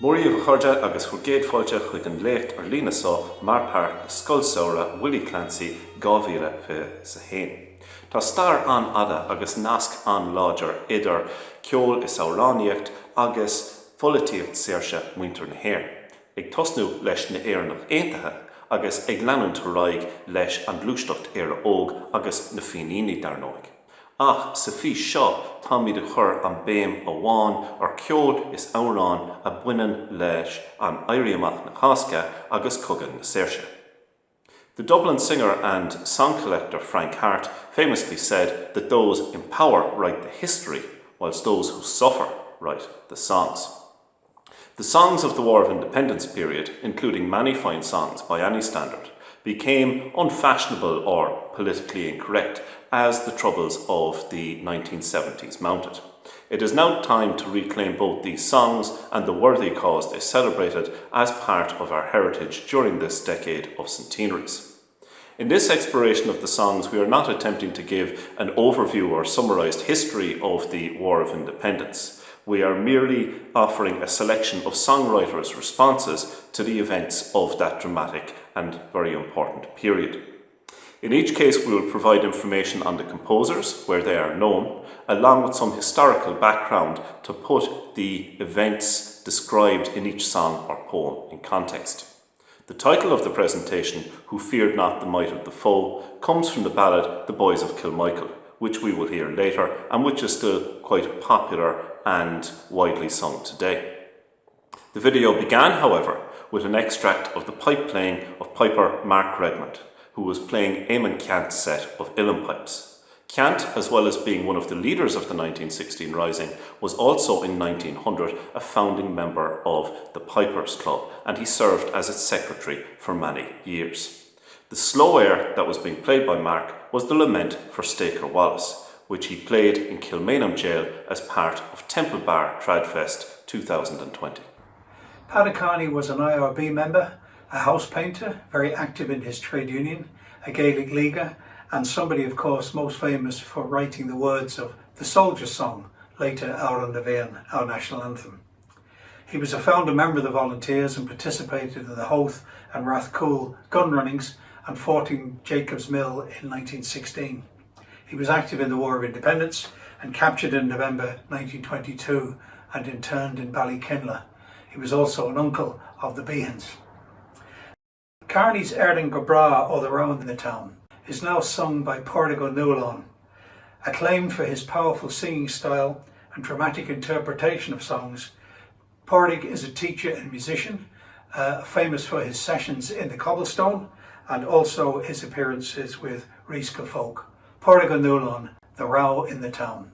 Móríomh chuirde agus chuirgéad fáilte chuig an lécht ar lína só mar páirt na Scoil Samhraidh Willie Clancy 2021. Tá star an ada agus nasc an láidir idir ceol is amhránaíocht agus pholaíocht saoirse muintir na hÉir. Ag tosnú leis na Éireannach Aontaithe agus ag leanúint Ruairc leis an glúisteacht ar óg agus na fíníní darnóig. Ach sa fís seo tá míad a chur an béim amháin ar ceol is amhrán a baineann leis an éirí amach na Casca agus cogadh na saoirse. The Dublin singer and song collector Frank Hart famously said that those in power write the history, whilst those who suffer write the songs. The songs of the War of Independence period, including many fine songs by any standard, became unfashionable or politically incorrect as the troubles of the 1970s mounted. It is now time to reclaim both these songs and the worthy cause they celebrated as part of our heritage during this decade of centenaries. In this exploration of the songs, we are not attempting to give an overview or summarised history of the War of Independence. We are merely offering a selection of songwriters' responses to the events of that dramatic and very important period. In each case, we will provide information on the composers, where they are known, along with some historical background to put the events described in each song or poem in context. The title of the presentation, Who Feared Not the Might of the Foe, comes from the ballad The Boys of Kilmichael, which we will hear later and which is still quite popular and widely sung today. The video began, however, with an extract of the pipe playing of piper Mark Redmond, who was playing Eamon Ceant's set of uilleann pipes. Ceant, as well as being one of the leaders of the 1916 Rising, was also in 1900 a founding member of the Pipers Club, and he served as its secretary for many years. The slow air that was being played by Mark was the lament for Staker Wallace, which he played in Kilmainham Jail as part of Temple Bar Tradfest 2020. Pádraig was an IRB member, a house painter, very active in his trade union, a Gaelic leaguer, and somebody, of course, most famous for writing the words of the Soldiers' Song, later Our Devine, our national anthem. He was a founder member of the Volunteers and participated in the Howth and Rathcoole gun runnings and fought in Jacob's Mill in 1916. He was active in the War of Independence and captured in November 1922 and interned in Ballykinler. He was also an uncle of the Behans. Carney's Erling go Bra o the Round in the Town is now sung by Pádraig. Acclaimed for his powerful singing style and dramatic interpretation of songs, Pádraig is a teacher and musician, famous for his sessions in the Cobblestone and also his appearances with Ruairc folk. Pádraig, The Row in the Town.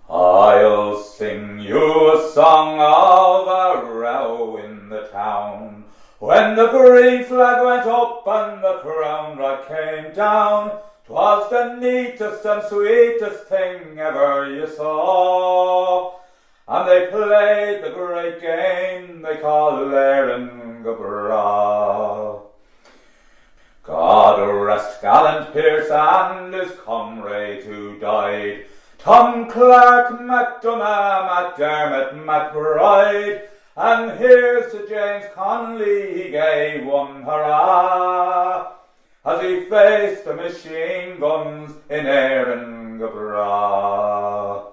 I'll sing you a song of a row in the town. When the green flag went up and the crown rod came down, 'twas the neatest and sweetest thing ever you saw. And they played the great game they call Éireann go Bra. God rest gallant Pearse and his comrade who died, Tom Clark, MacDonagh, MacDermott, MacBride, and here's to James Connolly, he gave one hurrah, as he faced the machine guns in Éireann go Bra.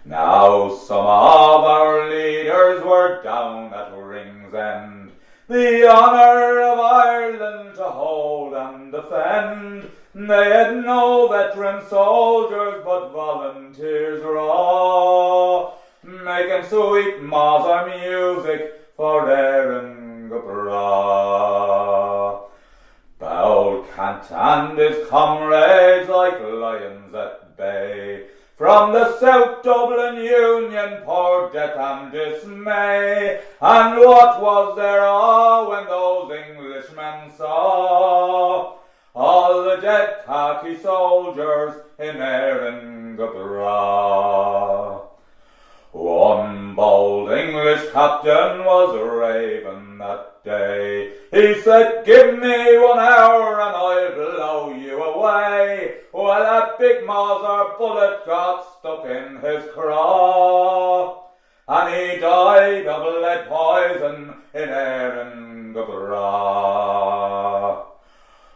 Now some of our leaders were down at Ringsend, the honour of Ireland to hold and defend. They had no veteran soldiers but volunteers raw, making sweet Mazar music for Éireann go Bra. Bowl Cant and his comrades like lions at bay, from the South Dublin Union poured death and dismay. And what was their awe when those Englishmen saw all the dead khaki soldiers in Éireann go Bra. One bold English captain was raving that day. He said, "Give me 1 hour and I'll blow you away." Well, that big Mazar bullet got stuck in his craw. and he died of lead poison in Erin Gabra.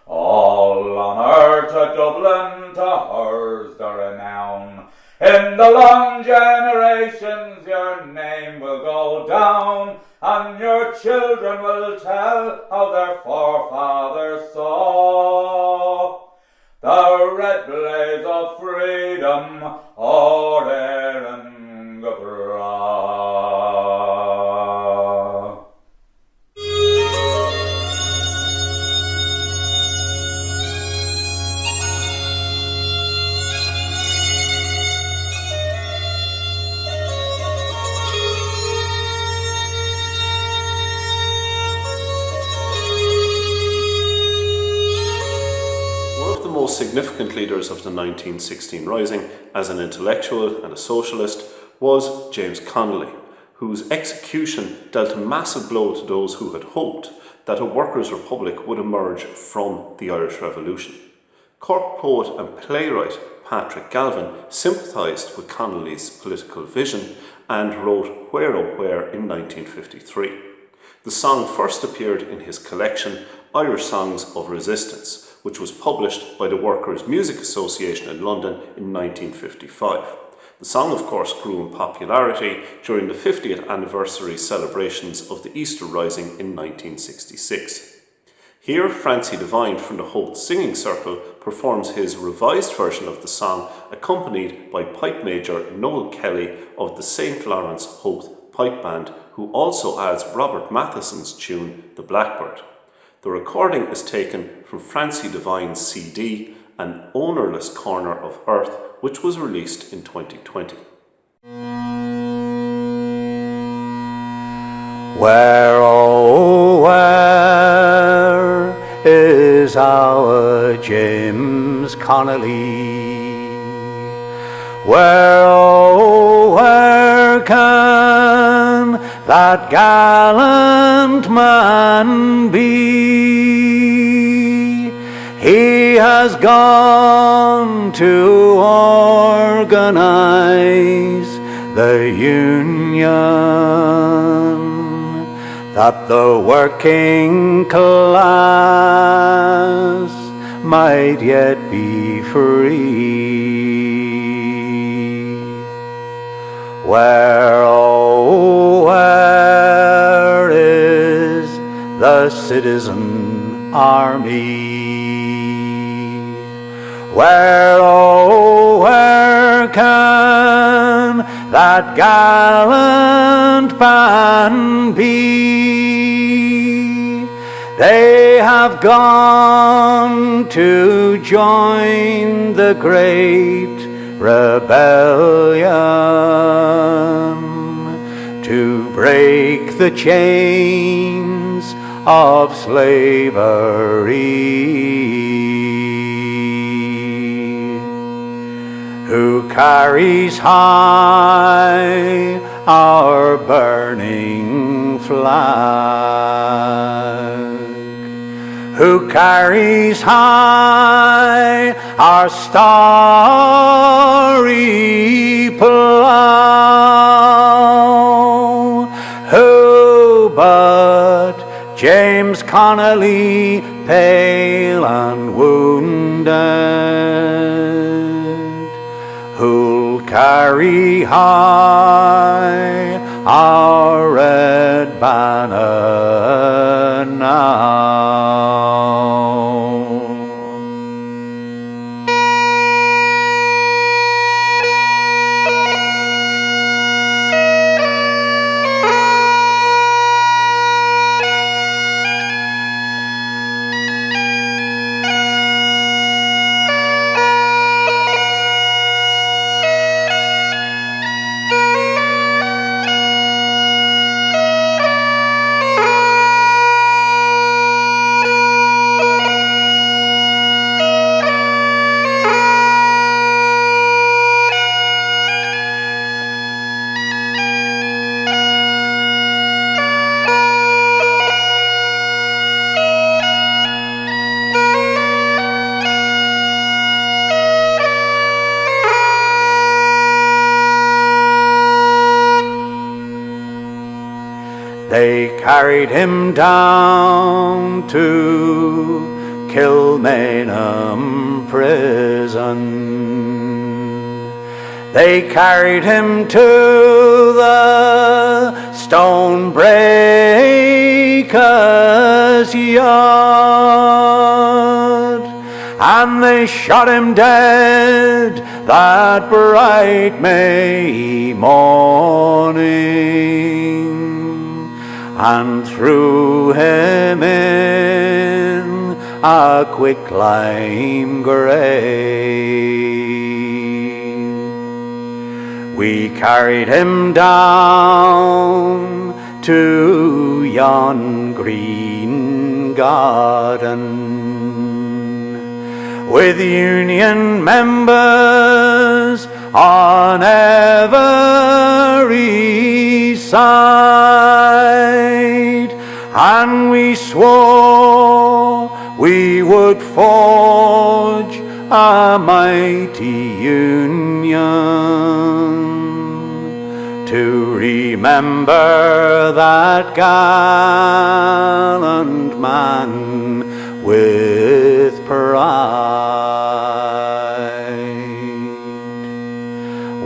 All honour to Dublin, to hers the renown. In the long generations your name will go down, and your children will tell how their forefathers saw the red blaze of freedom o'er Erin Gabra. Most significant leaders of the 1916 Rising as an intellectual and a socialist was James Connolly, whose execution dealt a massive blow to those who had hoped that a workers' republic would emerge from the Irish Revolution. Cork poet and playwright Pádraig sympathised with Connolly's political vision and wrote Where Oh Where in 1953. The song first appeared in his collection Irish Songs of Resistance, which was published by the Workers' Music Association in London in 1955. The song, of course, grew in popularity during the 50th anniversary celebrations of the Easter Rising in 1966. Here, Francy Devine from the Howth Singing Circle performs his revised version of the song, accompanied by Pipe Major Noel Kelly of the St. Lawrence Howth Pipe Band, who also adds Robert Matheson's tune, The Blackbird. The recording is taken from Francy Devine's CD, An Ownerless Corner of Earth, which was released in 2020. Where, oh, where is our James Connolly? Where, oh, where can that gallant man be? He has gone to organize the union that the working class might yet be free. Where, oh, where is the citizen army? Where, oh, where can that gallant band be? They have gone to join the great rebellion, to break the chains of slavery. Who carries high our burning flag? Who carries high our starry plough? Who but James Connolly, pale and wounded? Who'll carry high our red banner now? They carried him down to Kilmainham prison. They carried him to the stonebreaker's yard, and they shot him dead that bright May morning, and threw him in a quicklime grave. We carried him down to yon green garden, with Union members on every side, and we swore we would forge a mighty union to remember that gallant man with pride.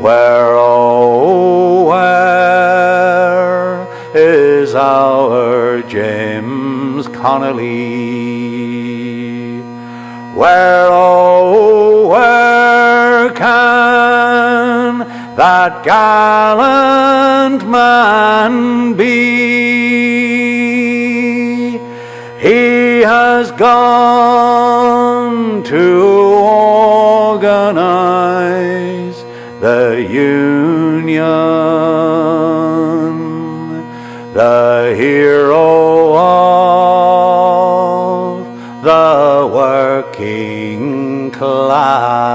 Where, oh, where is our James Connolly? Where, oh, where can that gallant man be? He has gone to organize the Union, the hero of the working class.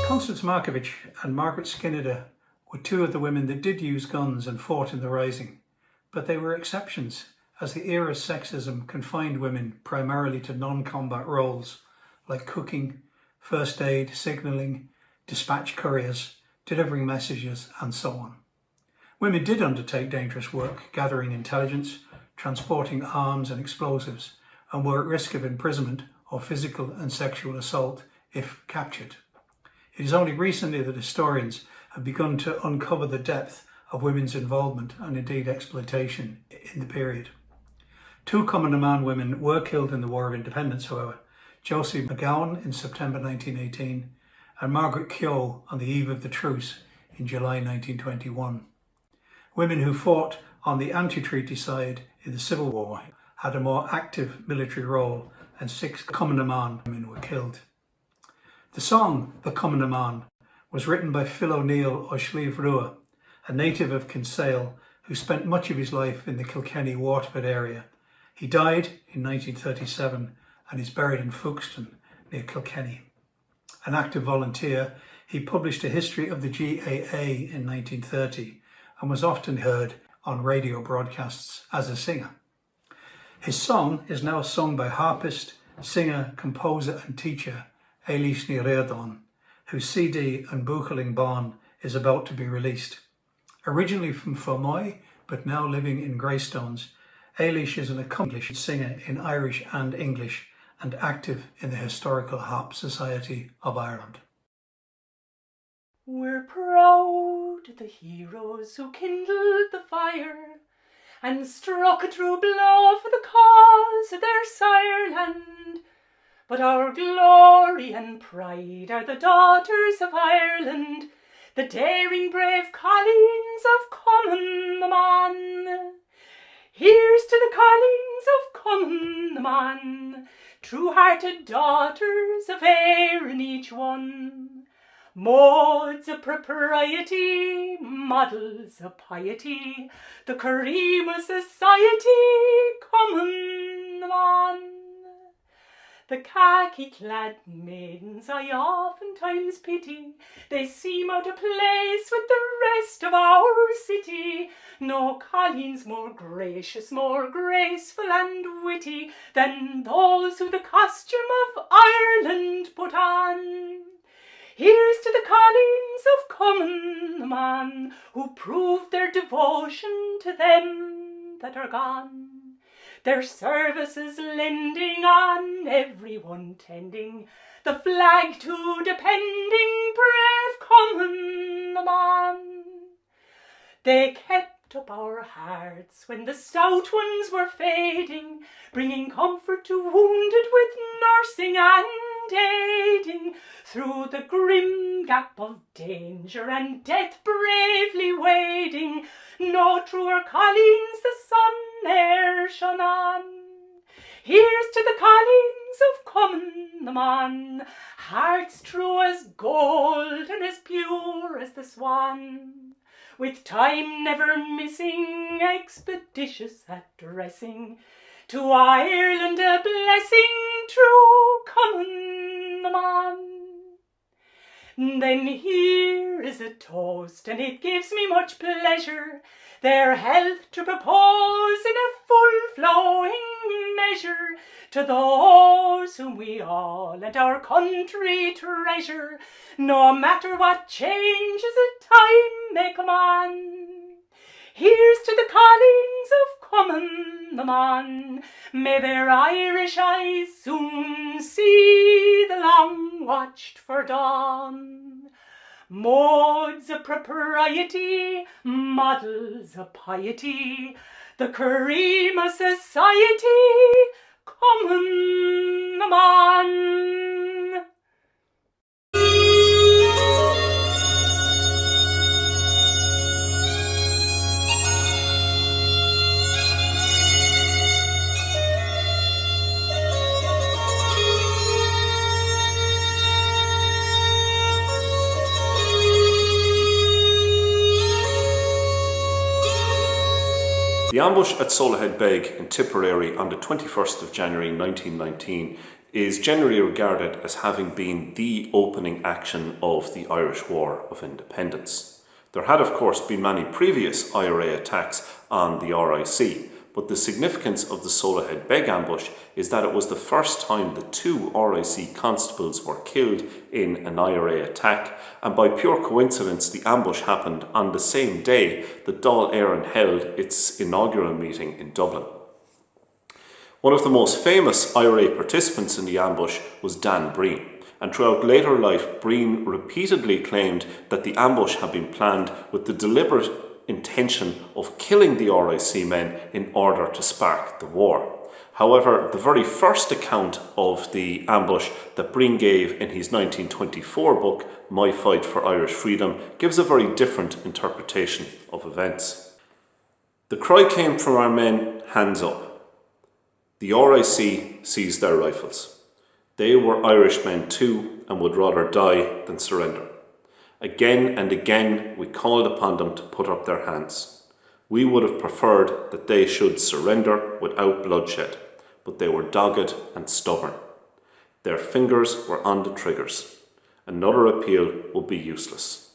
Constance Markievicz and Margaret Skinner were two of the women that did use guns and fought in the Rising, but they were exceptions, as the era's sexism confined women primarily to non-combat roles like cooking, first aid, signalling, dispatch couriers, delivering messages, and so on. Women did undertake dangerous work, gathering intelligence, transporting arms and explosives, and were at risk of imprisonment or physical and sexual assault if captured. It is only recently that historians have begun to uncover the depth of women's involvement and indeed exploitation in the period. Two Cumann women were killed in the War of Independence, however, Josie McGowan in September 1918 and Margaret Keogh on the eve of the truce in July 1921. Women who fought on the anti-treaty side in the Civil War had a more active military role, and 6 Cumann women were killed. The song, The Cumann, was written by Phil O'Neill o Sliabh Ruairc, a native of Kinsale who spent much of his life in the Kilkenny Waterford area. He died in 1937 and is buried in Fuxton near Kilkenny. An active volunteer, he published a history of the GAA in 1930 and was often heard on radio broadcasts as a singer. His song is now sung by harpist, singer, composer and teacher Eilish Ní Riordan, whose CD and Buchaling Bon is about to be released. Originally from Fermoy, but now living in Greystones, Eilish is an accomplished singer in Irish and English and active in the Historical Harp Society of Ireland. We're proud of the heroes who kindled the fire and struck a true blow for the cause of their sireland. But our glory and pride are the daughters of Ireland, the daring brave Colleens of Cumann. Here's to the Colleens of Cumann, true-hearted daughters of Éireann each one. Modes of propriety, models of piety, the cream of society, Cumann. The khaki-clad maidens I oftentimes pity, they seem out of place with the rest of our city. No colleens more gracious, more graceful and witty than those who the costume of Ireland put on. Here's to the Colleens of Common, the man who proved their devotion to them that are gone. Their services lending on, everyone tending the flag to depending brave Common, the man. They kept up our hearts when the stout ones were fading, bringing comfort to wounded with nursing and aiding. Through the grim gap of danger and death bravely wading, no truer Colleens the sun e'er shone on. Here's to the Colleens of Common, the man, hearts true as gold and as pure as the swan, with time never missing, expeditious at dressing, to Ireland a blessing, true Common, the man. Then here is a toast, and it gives me much pleasure, their health to propose in a full-flowing measure, to those whom we all and our country treasure, no matter what changes of time may come on. Here's to the Colleens of Common, the man, may their Irish eyes soon see the long-watched-for dawn. Modes of propriety, models of piety, the cream of society, Common, the man. The ambush at Scoil Beg in Tipperary on the 21st of January 1919 is generally regarded as having been the opening action of the Irish War of Independence. There had of course been many previous IRA attacks on the RIC, but the significance of the Scoil Beg ambush is that it was the first time the two RIC constables were killed in an IRA attack, and by pure coincidence the ambush happened on the same day that Dáil Éireann held its inaugural meeting in Dublin. One of the most famous IRA participants in the ambush was Dan Breen, and throughout later life Breen repeatedly claimed that the ambush had been planned with the deliberate intention of killing the RIC men in order to spark the war. However, the very first account of the ambush that Breen gave in his 1924 book, My Fight for Irish Freedom, gives a very different interpretation of events. The cry came from our men, hands up. The RIC seized their rifles. They were Irishmen too and would rather die than surrender. Again and again we called upon them to put up their hands. We would have preferred that they should surrender without bloodshed, but they were dogged and stubborn. Their fingers were on the triggers. Another appeal would be useless.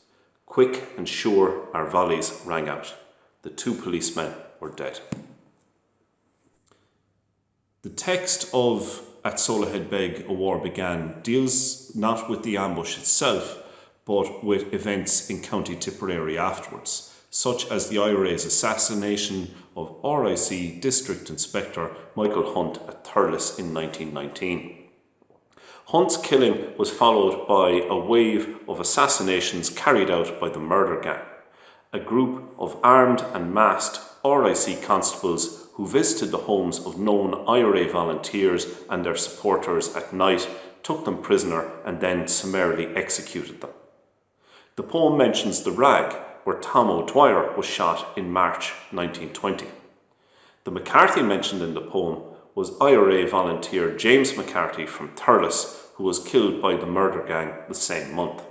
Quick and sure our volleys rang out. The two policemen were dead. The text of At Scoil Beg a War Began deals not with the ambush itself, but with events in County Tipperary afterwards, such as the IRA's assassination of RIC District Inspector Michael Hunt at Thurles in 1919. Hunt's killing was followed by a wave of assassinations carried out by the Murder Gang, a group of armed and masked RIC constables who visited the homes of known IRA volunteers and their supporters at night, took them prisoner and then summarily executed them. The poem mentions the Rag, where Tom O'Dwyer was shot in March 1920. The McCarthy mentioned in the poem was IRA volunteer James McCarthy from Thurles, who was killed by the Murder Gang the same month.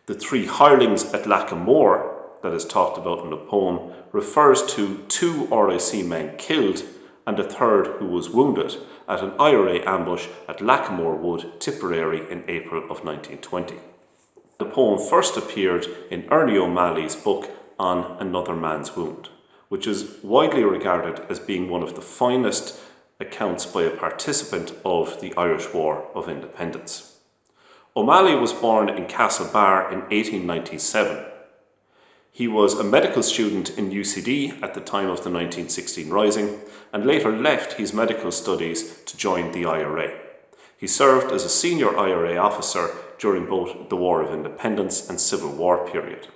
The three hirelings at Lackamore that is talked about in the poem refers to two RIC men killed and a third who was wounded at an IRA ambush at Lackamore Wood, Tipperary in April of 1920. The poem first appeared in Ernie O'Malley's book On Another Man's Wound, which is widely regarded as being one of the finest accounts by a participant of the Irish War of Independence. O'Malley was born in Castlebar in 1897. He was a medical student in UCD at the time of the 1916 Rising and later left his medical studies to join the IRA. He served as a senior IRA officer during both the War of Independence and Civil War period.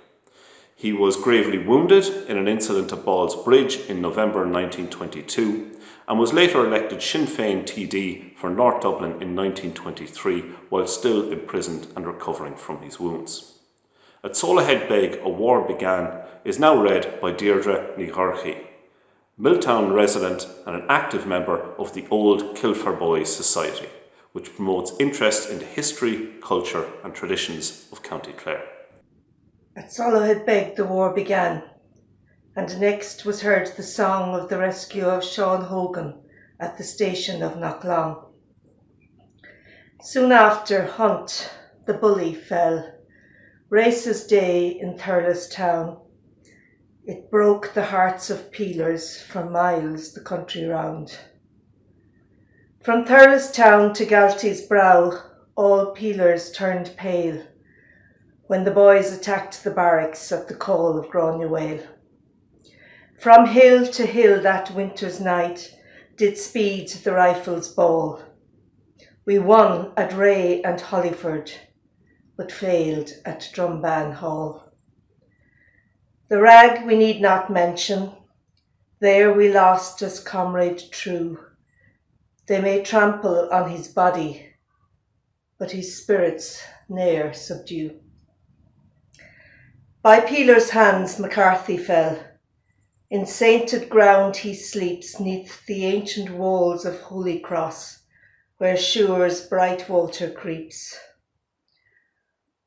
He was gravely wounded in an incident at Ball's Bridge in November 1922 and was later elected Sinn Féin TD for North Dublin in 1923 while still imprisoned and recovering from his wounds. At Solahead Beg, A War Began is now read by Deirdre ní Ghorchaí, Milltown resident and an active member of the Old Kilfer Boys Society, which promotes interest in the history, culture and traditions of County Clare. At Solahead Beg the war began, and next was heard the song of the rescue of Sean Hogan at the station of Knocklong. Soon after, Hunt, the bully, fell. Races day in Thurles town. It broke the hearts of peelers for miles the country round. From Thurles town to Galtie's brow, all peelers turned pale when the boys attacked the barracks at the call of Granuaile. From hill to hill that winter's night did speed the rifle's ball. We won at Ray and Hollyford, but failed at Drumban Hall. The rag we need not mention, there we lost as comrade true. They may trample on his body, but his spirits ne'er subdue. By Peeler's hands McCarthy fell. In sainted ground he sleeps neath the ancient walls of Holy Cross, where Sure's bright water creeps.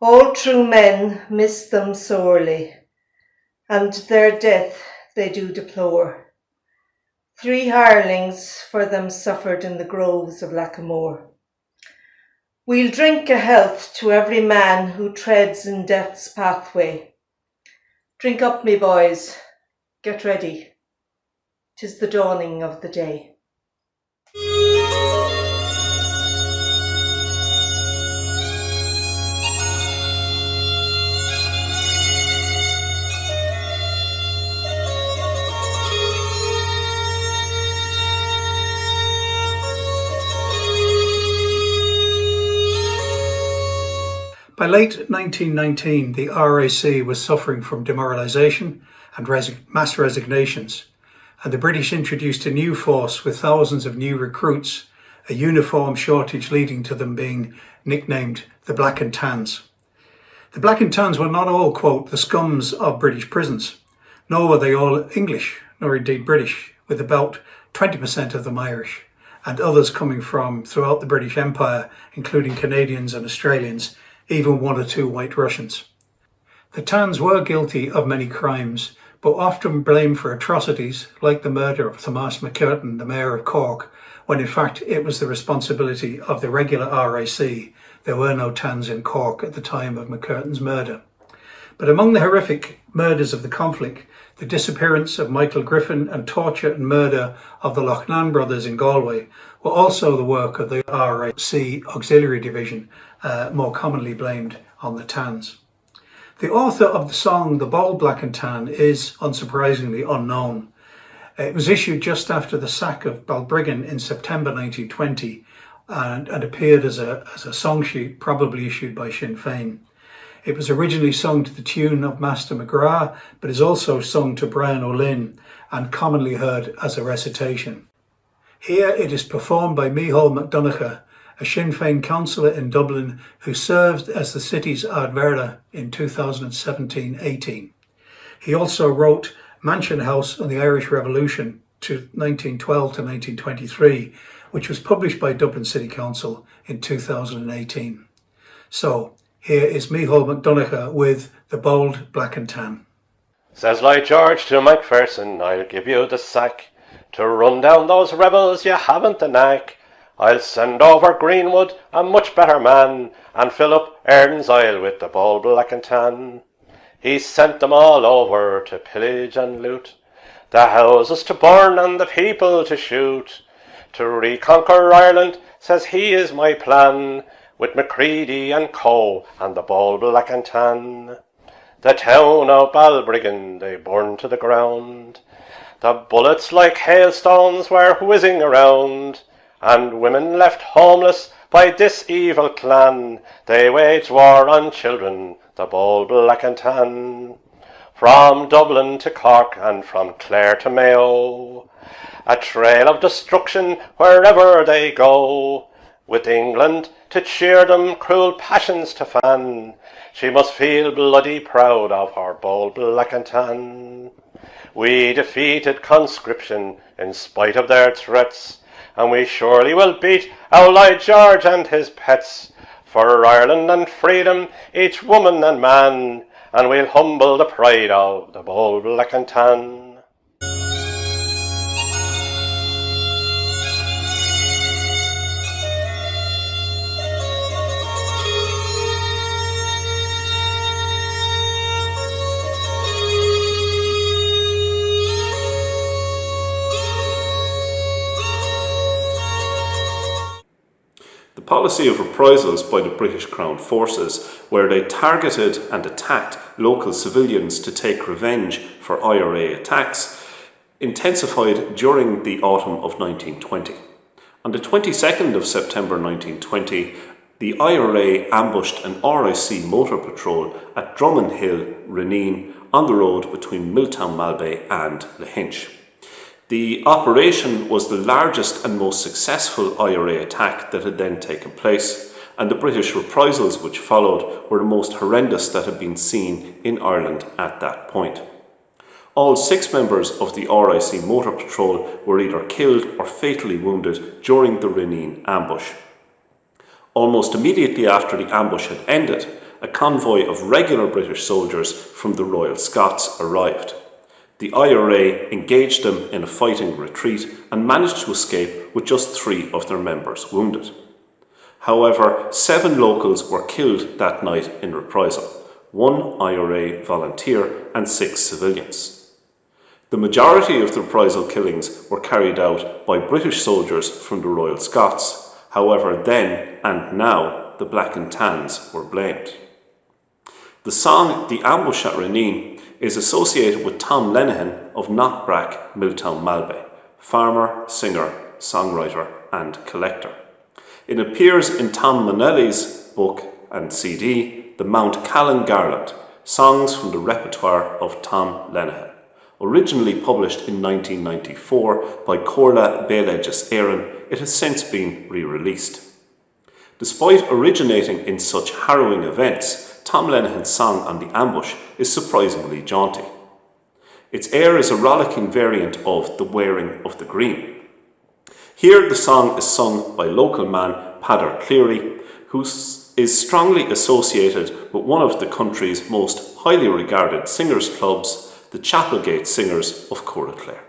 All true men miss them sorely, and their death they do deplore. 3 hirelings for them suffered in the groves of Lackamore. We'll drink a health to every man who treads in death's pathway. Drink up, me boys, get ready. 'Tis the dawning of the day. By late 1919, the RAC was suffering from demoralisation and mass resignations, and the British introduced a new force with thousands of new recruits, a uniform shortage leading to them being nicknamed the Black and Tans. The Black and Tans were not all, quote, the scums of British prisons, nor were they all English, nor indeed British, with about 20% of them Irish, and others coming from throughout the British Empire, including Canadians and Australians, even 1 or 2 White Russians. The Tans were guilty of many crimes, but often blamed for atrocities like the murder of Thomas McCurtain, the Mayor of Cork, when in fact it was the responsibility of the regular RAC. There were no Tans in Cork at the time of McCurtain's murder. But among the horrific murders of the conflict, the disappearance of Michael Griffin and torture and murder of the Loughnane brothers in Galway were also the work of the RAC Auxiliary Division, more commonly blamed on the Tans. The author of the song The Bold Black and Tan is, unsurprisingly, unknown. It was issued just after the sack of Balbriggan in September 1920 and appeared as a song sheet probably issued by Sinn Féin. It was originally sung to the tune of Master McGrath, but is also sung to Brian O'Lynn and commonly heard as a recitation. Here it is performed by Micheál MacDonagh, a Sinn Féin councillor in Dublin who served as the city's Ardverda in 2017-18. He also wrote Mansion House and the Irish Revolution to 1912 to 1923, which was published by Dublin City Council in 2018. So, here is Micheál MacDonagh with The Bold Black and Tan. Says Lloyd George to Macpherson, I'll give you the sack. To run down those rebels you haven't the knack. I'll send over Greenwood, a much better man, and fill up Erin's Isle with the bold black and tan. He sent them all over to pillage and loot, the houses to burn and the people to shoot. To reconquer Ireland, says he, is my plan, with Macready and Co. and the bold black and tan. The town of Balbriggan they burned to the ground. The bullets like hailstones were whizzing around, and women left homeless by this evil clan. They waged war on children, the bold black and tan. From Dublin to Cork and from Clare to Mayo, a trail of destruction wherever they go. With England to cheer them, cruel passions to fan, she must feel bloody proud of her bold black and tan. We defeated conscription in spite of their threats, and we surely will beat Owley George and his pets. For Ireland and freedom, each woman and man, and we'll humble the pride of the bold black and tan. The policy of reprisals by the British Crown forces, where they targeted and attacked local civilians to take revenge for IRA attacks, intensified during the autumn of 1920. On the 22nd of September 1920, the IRA ambushed an RIC motor patrol at Drummond Hill, Reneen, on the road between Milltown Malbay and Lahinch. The operation was the largest and most successful IRA attack that had then taken place, and the British reprisals which followed were the most horrendous that had been seen in Ireland at that point. All 6 members of the RIC motor patrol were either killed or fatally wounded during the Reneen ambush. Almost immediately after the ambush had ended, a convoy of regular British soldiers from the Royal Scots arrived. The IRA engaged them in a fighting retreat and managed to escape with just 3 of their members wounded. However, 7 locals were killed that night in reprisal, 1 IRA volunteer and 6 civilians. The majority of the reprisal killings were carried out by British soldiers from the Royal Scots. However, then and now the Black and Tans were blamed. The song "The Ambush at Reneen" is associated with Tom Lenihan of Knockbrack, Milltown Malbay, farmer, singer, songwriter and collector. It appears in Tom Manelli's book and CD, The Mount Callan Garland, Songs from the Repertoire of Tom Lenihan. Originally published in 1994 by Corla Béleges Éireann, it has since been re-released. Despite originating in such harrowing events, Tom Lenihan's song on the ambush is surprisingly jaunty. Its air is a rollicking variant of The Wearing of the Green. Here the song is sung by local man Pádraig, who is strongly associated with one of the country's most highly regarded singers' clubs, the Chapelgate Singers of Coraclare.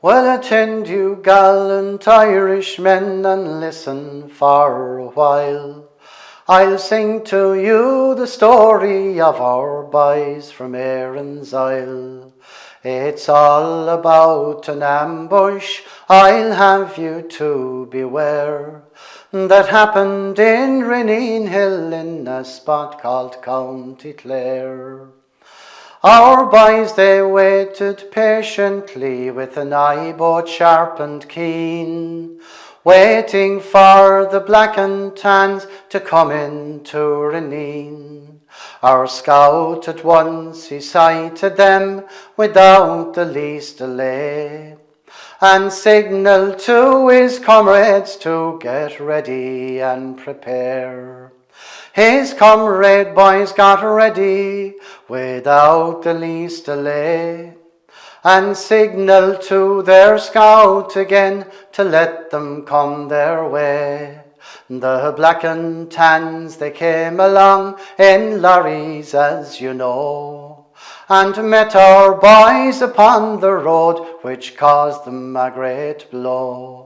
Well, attend you gallant Irishmen and listen for a while. I'll sing to you the story of our boys from Erin's Isle. It's all about an ambush, I'll have you to beware, that happened in Reneen Hill in a spot called County Clare. Our boys, they waited patiently with an eye both sharp and keen, waiting for the Black and Tans to come into Reneen. Our scout at once he sighted them without the least delay, and signalled to his comrades to get ready and prepare. His comrade boys got ready without the least delay, and signalled to their scout again to let them come their way. The Black and Tans, they came along in lorries, as you know, and met our boys upon the road, which caused them a great blow.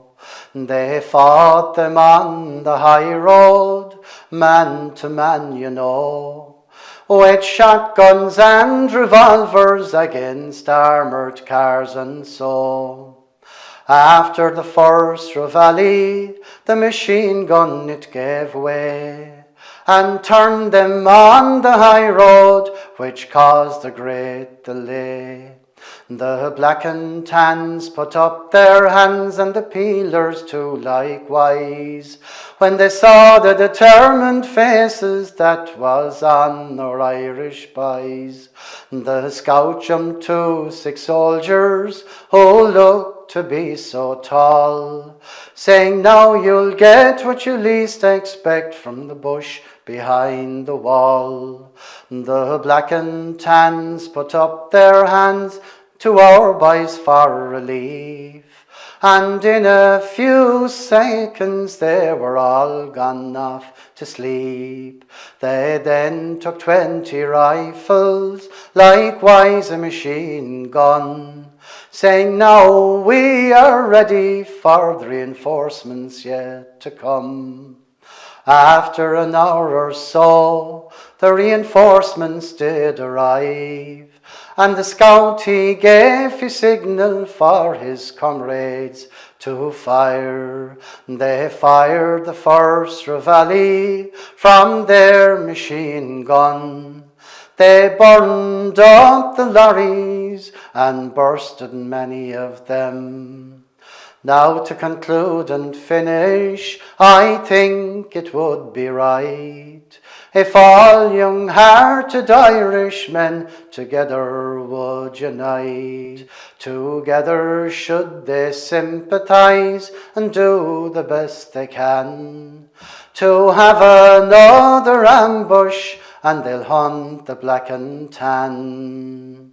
They fought them on the high road, man to man, you know, with shotguns and revolvers against armoured cars and so. After the first reveille, the machine gun it gave way, and turned them on the high road, which caused a great delay. The black and tans put up their hands, and the peelers too likewise, when they saw the determined faces that was on our Irish boys. The scout jumped to 6 soldiers who looked to be so tall, saying, "Now you'll get what you least expect from the bush behind the wall." The black and tans put up their hands to our boys for relief, and in a few seconds they were all gone off to sleep. They then took 20 rifles, likewise a machine gun, saying, "Now we are ready for the reinforcements yet to come." After an hour or so, the reinforcements did arrive, and the scout he gave his signal for his comrades to fire. They fired the first reveille from their machine gun. They burned up the lorries and bursted many of them. Now to conclude and finish, I think it would be right if all young-hearted Irishmen together would unite. Together should they sympathise and do the best they can to have another ambush, and they'll hunt the black and tan.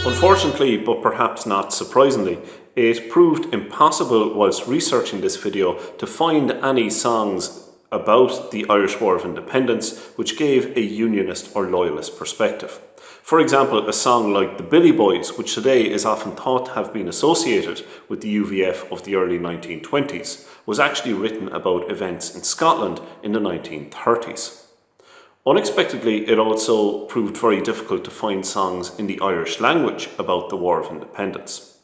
Unfortunately, but perhaps not surprisingly, it proved impossible whilst researching this video to find any songs about the Irish War of Independence which gave a unionist or loyalist perspective. For example, a song like The Billy Boys, which today is often thought to have been associated with the UVF of the early 1920s, was actually written about events in Scotland in the 1930s. Unexpectedly, it also proved very difficult to find songs in the Irish language about the War of Independence.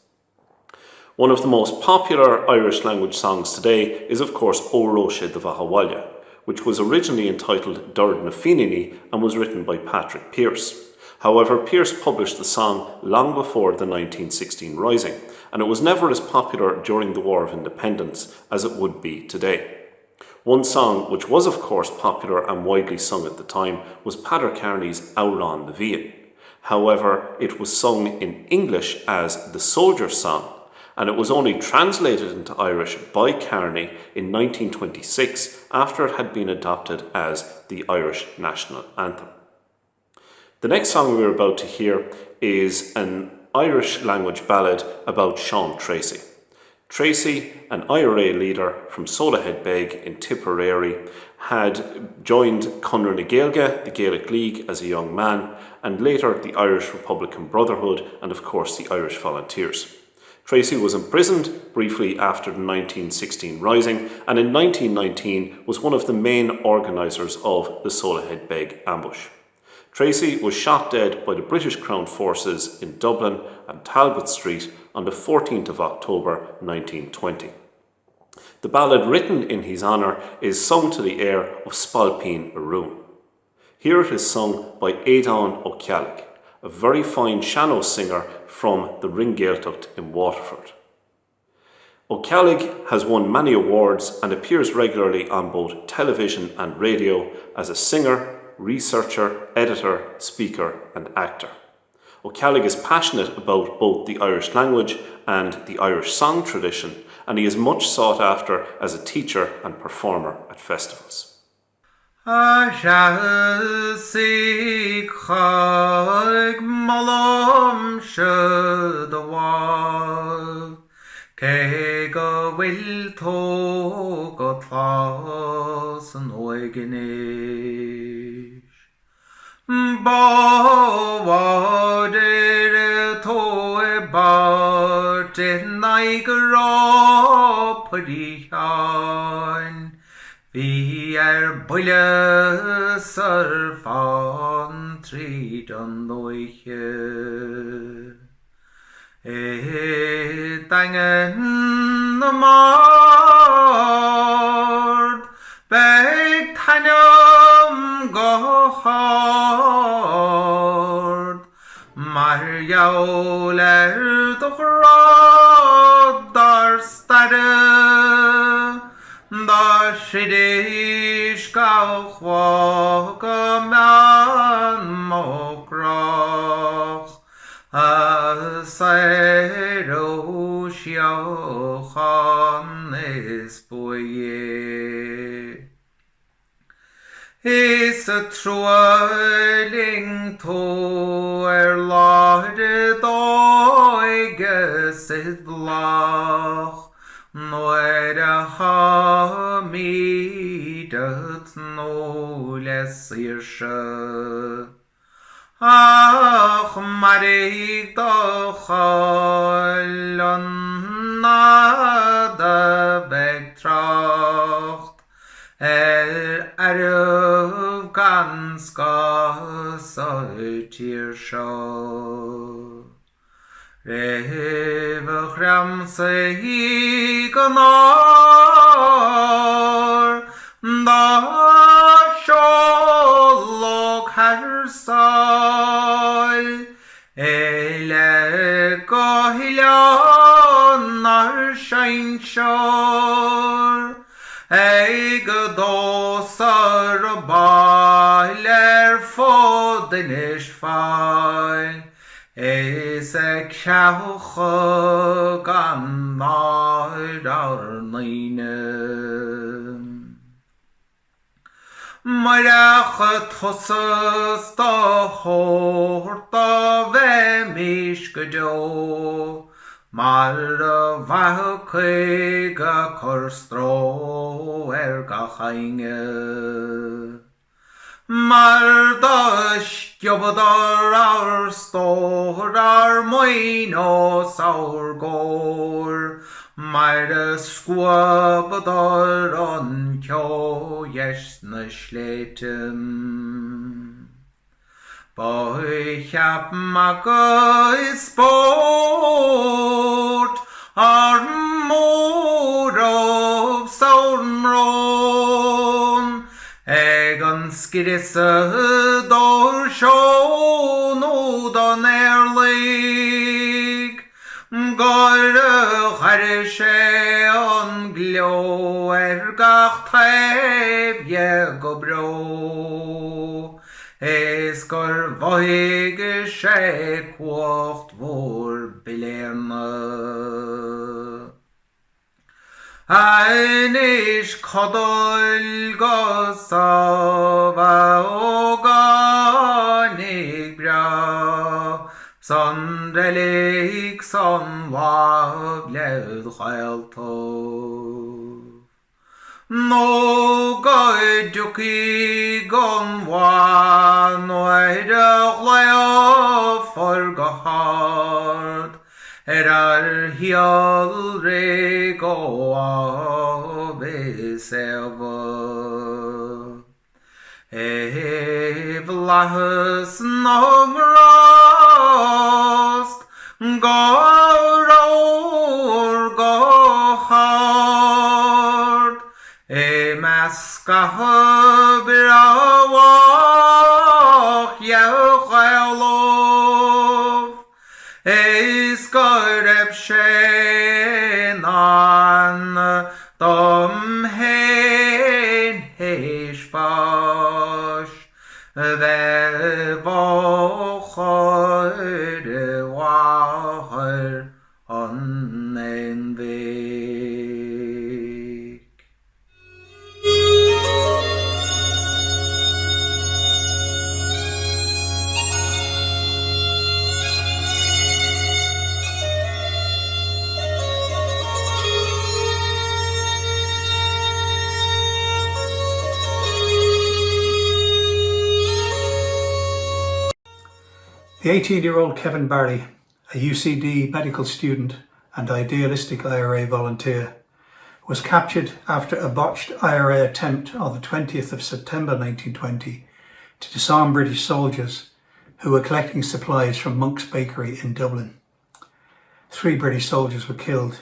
One of the most popular Irish language songs today is of course O Róise de Bhathawalla, which was originally entitled Dord na Fínine and was written by Patrick Pearse. However, Pearse published the song long before the 1916 Rising, and it was never as popular during the War of Independence as it would be today. One song which was of course popular and widely sung at the time was Pádraig Kearney's Outlawn the Bhíon. However, it was sung in English as the Soldier's Song, and it was only translated into Irish by Kearney in 1926 after it had been adopted as the Irish national anthem. The next song we're about to hear is an Irish language ballad about Sean Tracy. Tracy, an IRA leader from Solohead Beg in Tipperary, had joined Conradh na Gaeilge, the Gaelic League, as a young man, and later the Irish Republican Brotherhood and of course the Irish Volunteers. Tracy was imprisoned briefly after the 1916 Rising, and in 1919 was one of the main organisers of the Solohead Beg ambush. Tracy was shot dead by the British Crown forces in Dublin and Talbot Street on the 14th of October 1920. The ballad written in his honour is sung to the air of Spalpeen Aroon. Here it is sung by Aidan O'Ceallaigh, a very fine sean-nós singer from the Ring Gaeltacht in Waterford. O'Ceallaigh has won many awards and appears regularly on both television and radio as a singer, researcher, editor, speaker and actor. Pádraig is passionate about both the Irish language and the Irish song tradition, and he is much sought after as a teacher and performer at festivals. Ke go will to go tlas an oigenish. Ba wader to e bart in naiger parihan. Vi bulle surfan trid an loiche. Dangen na mord beg tanum go hard mar jouler doch rod dar stade da shidish gau chwag man mokrach Asero siochan esboye. Is a trolling to lade doiges it blach, noer ha midat no less irsche. Ach, Marig doch allan nada begtracht, eröv ganska sötir sjå. Revach ramse higanar, da sjålog hersal, ele gohilanar sjeinskjår, eige dåsar og baler fådenish fall, ese kjauche gannar arnine. Marach tosses da horta vemish gedo, mar vakega korstro gachange. Mar da stjobadar ar storar moinos ar gor, mar skvabadar an kjo jesne sletem. Boi chap maga sport ar mor av saunron, egan skrisse dor sjån odan erlig, Gore harshe on glå gach tevje go bro. Eskor voige she kvocht vor belene. Einish kodol gosava organik bra. Sondrelig som var gled sjeltov. Noe dukki gom var noe gled forgahard. Hjaldrig og aveseva. Evlas nograst, går hard. Maska bravach jelov. Skorep shenan dom hen heshvash ve vochor The 18-year-old Kevin Barry, a UCD medical student and idealistic IRA volunteer, was captured after a botched IRA attempt on the 20th of September 1920 to disarm British soldiers who were collecting supplies from Monk's Bakery in Dublin. 3 British soldiers were killed.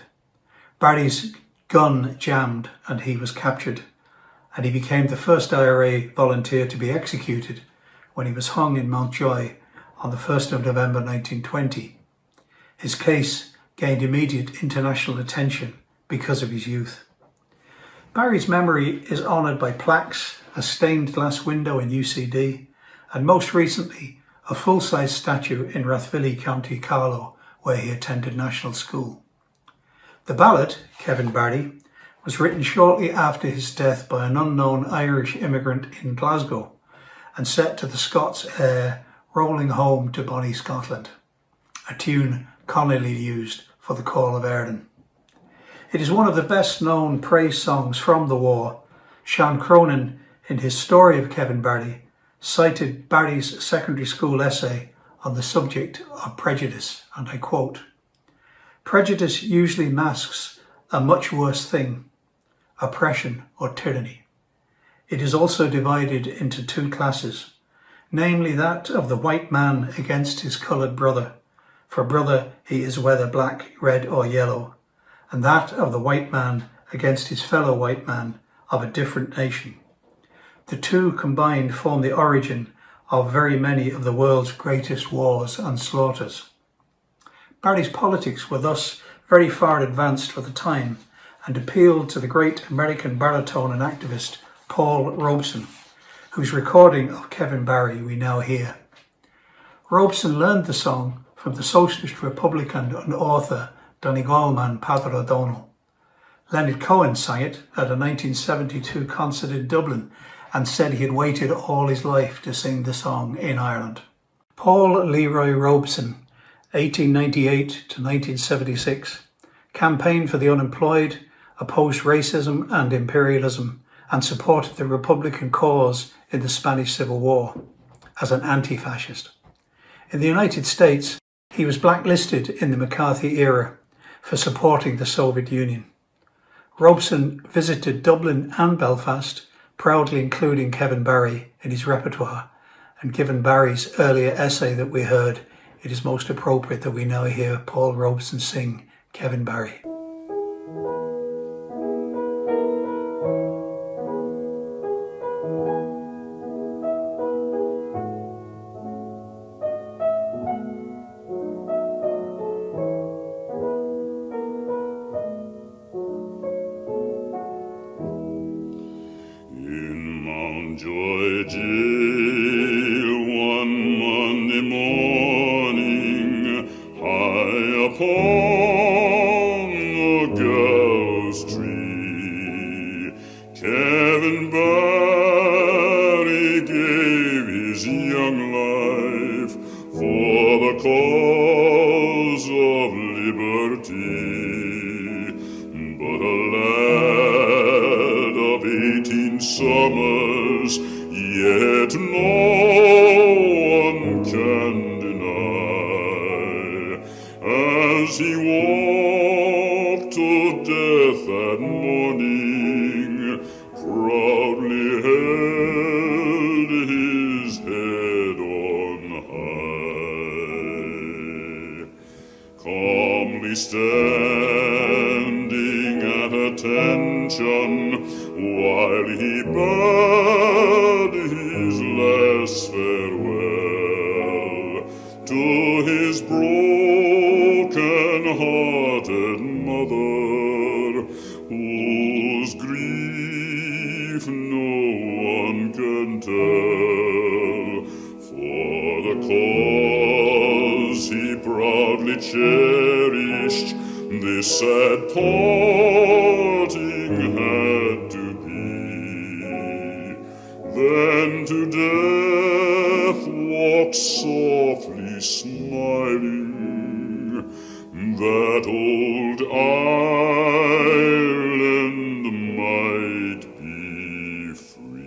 Barry's gun jammed and he was captured, and he became the first IRA volunteer to be executed when he was hung in Mountjoy on the 1st of November 1920. His case gained immediate international attention because of his youth. Barry's memory is honoured by plaques, a stained glass window in UCD, and most recently a full-size statue in Rathvilly, County Carlow, where he attended national school. The ballad, Kevin Barry, was written shortly after his death by an unknown Irish immigrant in Glasgow and set to the Scots air Rolling Home to Bonnie Scotland, a tune Connolly used for the Call of Erin. It is one of the best known praise songs from the war. Sean Cronin, in his Story of Kevin Barry, cited Barry's secondary school essay on the subject of prejudice, and I quote, "Prejudice usually masks a much worse thing, oppression or tyranny. It is also divided into 2 classes, namely that of the white man against his coloured brother, for brother he is whether black, red or yellow, and that of the white man against his fellow white man of a different nation. The 2 combined form the origin of very many of the world's greatest wars and slaughters." Barry's politics were thus very far advanced for the time and appealed to the great American baritone and activist Paul Robeson, whose recording of Kevin Barry we now hear. Robeson learned the song from the socialist Republican and author Donegal man Pádraig O'Donnell. Leonard Cohen sang it at a 1972 concert in Dublin and said he had waited all his life to sing the song in Ireland. Paul Leroy Robeson, 1898 to 1976, campaigned for the unemployed, opposed racism and imperialism, and supported the Republican cause in the Spanish Civil War as an anti-fascist. In the United States, he was blacklisted in the McCarthy era for supporting the Soviet Union. Robeson visited Dublin and Belfast, proudly including Kevin Barry in his repertoire, and given Barry's earlier essay that we heard, it is most appropriate that we now hear Paul Robeson sing Kevin Barry. Mountjoy jail one Monday morning, high upon the gallows tree, Kevin Barry gave his young life for the cause of liberty. But a lad of 18 summers, yet no one can deny, as he walked to death that morning, proudly held his head on high, calmly standing at attention while he bade his last farewell to his broken-hearted mother, whose grief no one can tell. For the cause he proudly cherished, this sad parting had to be. Then to death walked softly smiling that old island might be free.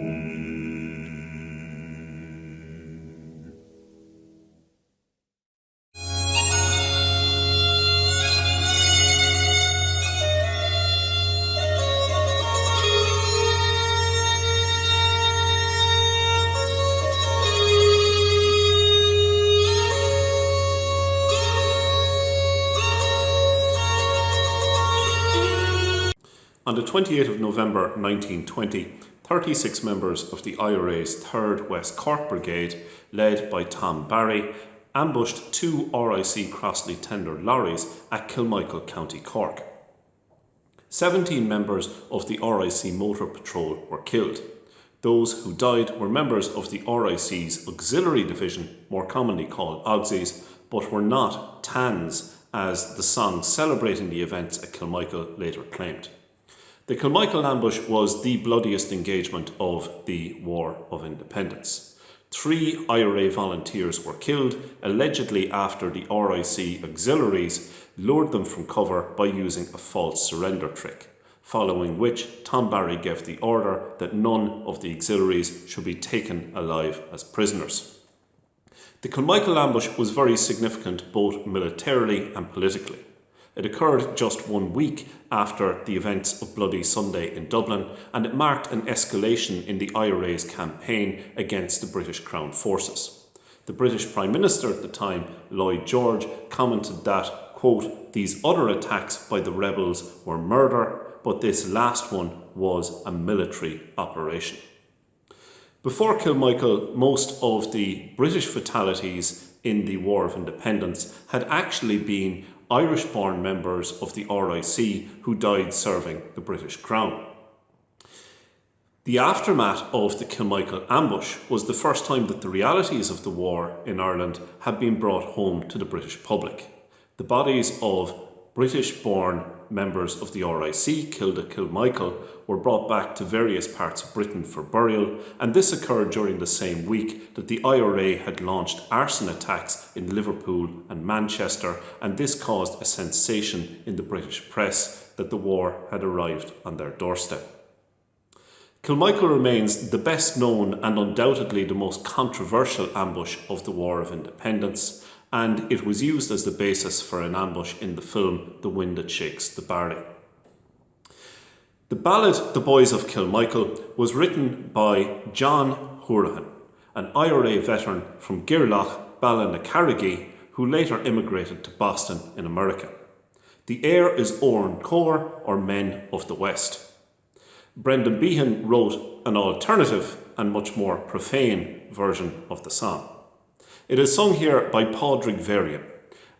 On the 28th of November 1920, 36 members of the IRA's 3rd West Cork Brigade, led by Tom Barry, ambushed 2 RIC Crossley tender lorries at Kilmichael, County Cork. 17 members of the RIC Motor Patrol were killed. Those who died were members of the RIC's Auxiliary Division, more commonly called Auxies, but were not TANs, as the song celebrating the events at Kilmichael later claimed. The Kilmichael ambush was the bloodiest engagement of the War of Independence. 3 IRA volunteers were killed, allegedly after the RIC auxiliaries lured them from cover by using a false surrender trick, following which Tom Barry gave the order that none of the auxiliaries should be taken alive as prisoners. The Kilmichael ambush was very significant both militarily and politically. It occurred just 1 week after the events of Bloody Sunday in Dublin, and it marked an escalation in the IRA's campaign against the British Crown forces. The British Prime Minister at the time, Lloyd George, commented that, quote, "These other attacks by the rebels were murder, but this last one was a military operation." Before Kilmichael, most of the British fatalities in the War of Independence had actually been Irish-born members of the RIC who died serving the British Crown. The aftermath of the Kilmichael ambush was the first time that the realities of the war in Ireland had been brought home to the British public. The bodies of British-born members of the RIC killed at Kilmichael were brought back to various parts of Britain for burial, and this occurred during the same week that the IRA had launched arson attacks in Liverpool and Manchester, and this caused a sensation in the British press that the war had arrived on their doorstep. Kilmichael remains the best known and undoubtedly the most controversial ambush of the War of Independence, and it was used as the basis for an ambush in the film The Wind That Shakes the Barley. The ballad The Boys of Kilmichael was written by John Hourihan, an IRA veteran from Girloch, Ballinacarragee, who later immigrated to Boston in America. The air is Oran Cor, or Men of the West. Brendan Behan wrote an alternative and much more profane version of the song. It is sung here by Pádraig,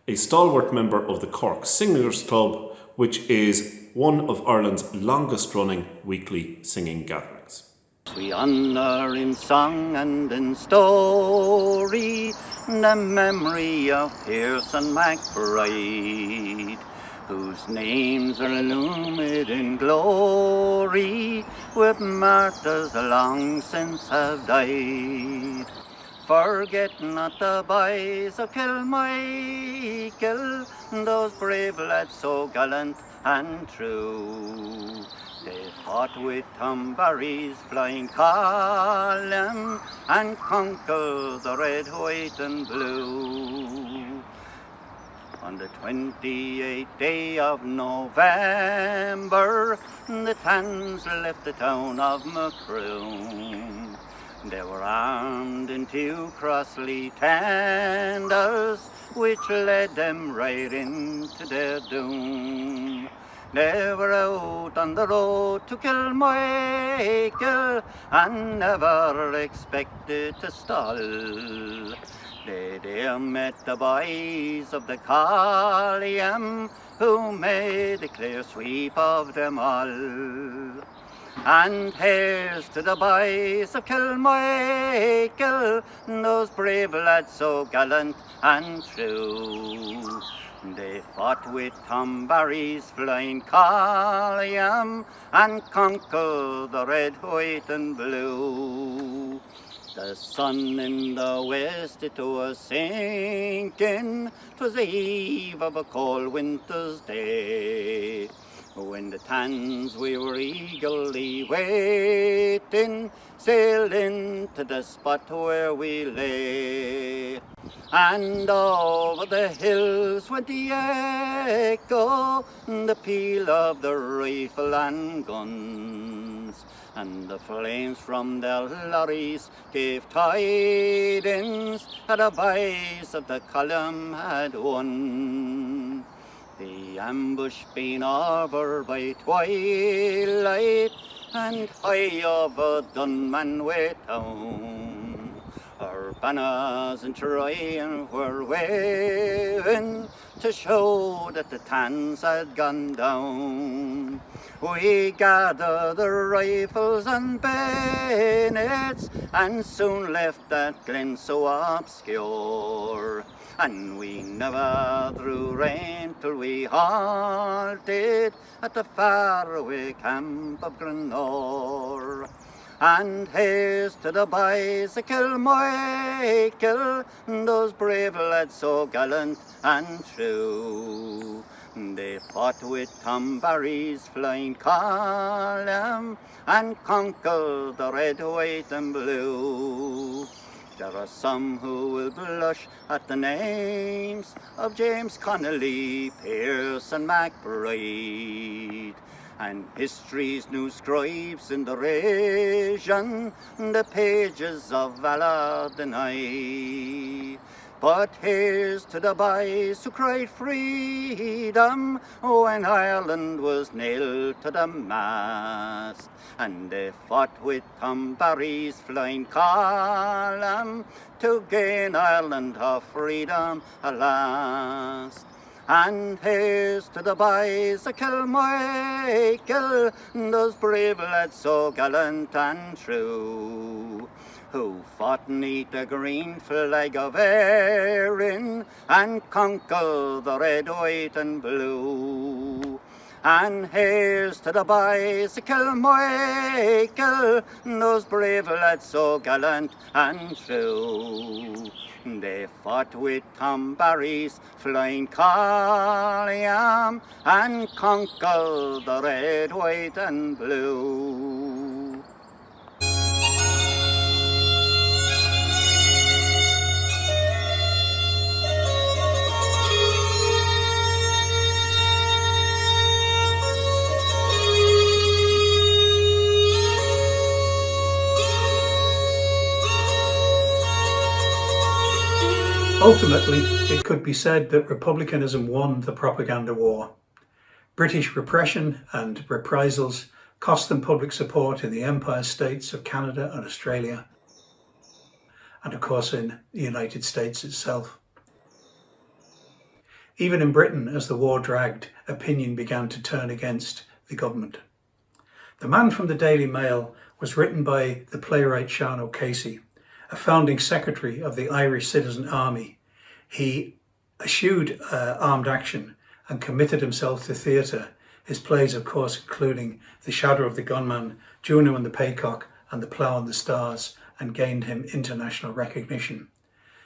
a stalwart member of the Cork Singers Club, which is one of Ireland's longest running weekly singing gatherings. We honour in song and in story the memory of Pearson MacBride, whose names are illumined in glory with martyrs long since have died. Forget not the boys of Kilmichael, those brave lads so gallant and true. They fought with Tom Barry's flying column and conquered the red, white and blue. On the 28th day of November, the Tans left the town of Macroom. They were armed in 2 Crossley tenders, which led them right into their doom. They were out on the road to Kilmichael and never expected to stall. They there met the boys of the column, who made a clear sweep of them all. And here's to the boys of Kilmichael, those brave lads so gallant and true. They fought with Tom Barry's flying column and conquered the red, white and blue. The sun in the west it was sinking, 'twas the eve of a cold winter's day. When the Tans we were eagerly waiting, sailing to the spot where we lay. And over the hills went the echo, the peal of the rifle and guns. And the flames from their lorries gave tidings that the boys of the column had won. The ambush been over by twilight, and high over Dunman way town, our banners in triumph were waving to show that the Tans had gone down. We gathered the rifles and bayonets and soon left that glen so obscure. And we never drew rein till we halted at the faraway camp of Grenore. And here's to the bicycle, Michael, those brave lads so gallant and true. They fought with Tom Barry's flying column and conquered the red, white and blue. There are some who will blush at the names of James Connolly, Pearse and MacBride, and history's new scribes in the region the pages of valour deny. But here's to the boys who cried freedom when Ireland was nailed to the mast, and they fought with Tom Barry's flying column to gain Ireland her freedom at last. And here's to the boys of Kilmichael, those brave lads so gallant and true, who fought 'neath the green flag of Erin and conquered the red, white and blue. And here's to the boys of Kilmichael, those brave lads so gallant and true. They fought with Tom Barry's flying column and conquered the red, white and blue. Ultimately, it could be said that republicanism won the propaganda war. British repression and reprisals cost them public support in the Empire States of Canada and Australia, and of course in the United States itself. Even in Britain, as the war dragged, opinion began to turn against the government. The Man from the Daily Mail was written by the playwright Sean O'Casey, a founding secretary of the Irish Citizen Army. He eschewed armed action and committed himself to theatre, his plays of course including The Shadow of the Gunman, Juno and the Paycock and The Plough and the Stars, and gained him international recognition.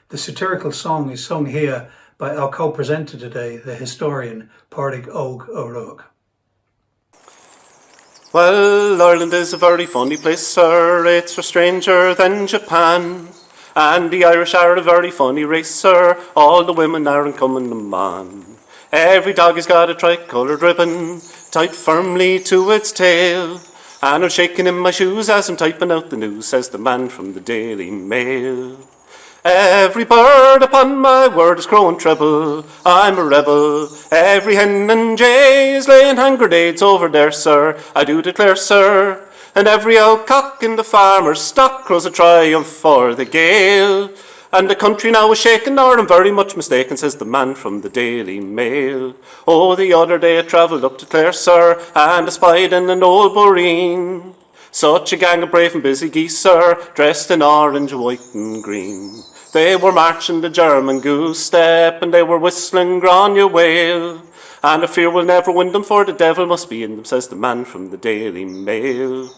The satirical song is sung here by our co-presenter today, the historian Pádraig O'Ruairc. Well, Ireland is a very funny place, sir. It's for stranger than Japan. And the Irish are a very funny race, sir. All the women are uncommon man. Every dog has got a tricoloured ribbon tied firmly to its tail. And I'm shaking in my shoes as I'm typing out the news, says the man from the Daily Mail. Every bird upon my word is crowing treble, I'm a rebel. Every hen and jay is laying hand grenades over there, sir, I do declare, sir. And every old cock in the farmer's stock crows a triumph for the Gael. And the country now is shaken, or I'm very much mistaken, says the man from the Daily Mail. Oh, the other day I travelled up to Clare, sir, and I spied in an old boreen such a gang of brave and busy geese, sir, dressed in orange, white and green. They were marching the German goose step, and they were whistling Grania Whale. And I fear we'll never win them, for the devil must be in them, says the man from the Daily Mail.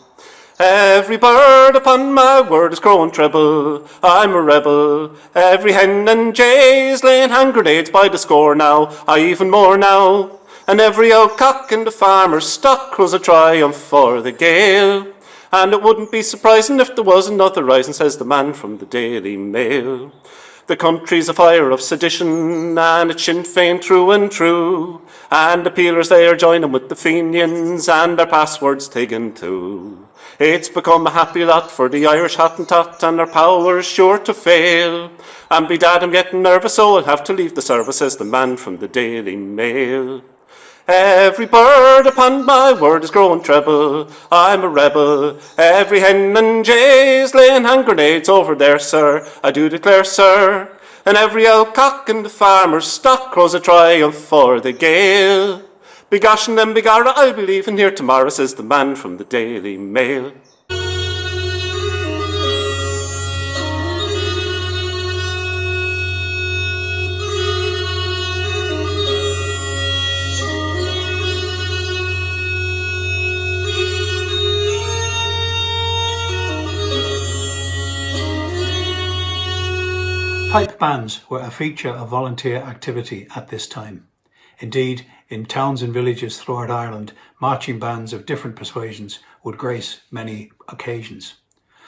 Every bird upon my word is crowing treble, I'm a rebel. Every hen and jay is laying hand grenades by the score now, even more now. And every old cock in the farmer's stock crows a triumph for the Gael. And it wouldn't be surprising if there was another rising, says the man from the Daily Mail. The country's a fire of sedition, and it's Sinn Féin through and through. And the peelers, they are joining with the Fenians, and their passwords taken too. It's become a happy lot for the Irish Hottentot, and their power is sure to fail. And bedad, I'm getting nervous, so I'll have to leave the service, says the man from the Daily Mail. Every bird upon my word is growing treble. I'm a rebel. Every hen and jay's laying hand grenades over there, sir. I do declare, sir. And every owl cock in the farmer's stock crows a triumph for the Gael. Begosh and then begorra, I'll be leaving here tomorrow, says the man from the Daily Mail. Pipe bands were a feature of volunteer activity at this time. Indeed, in towns and villages throughout Ireland, marching bands of different persuasions would grace many occasions.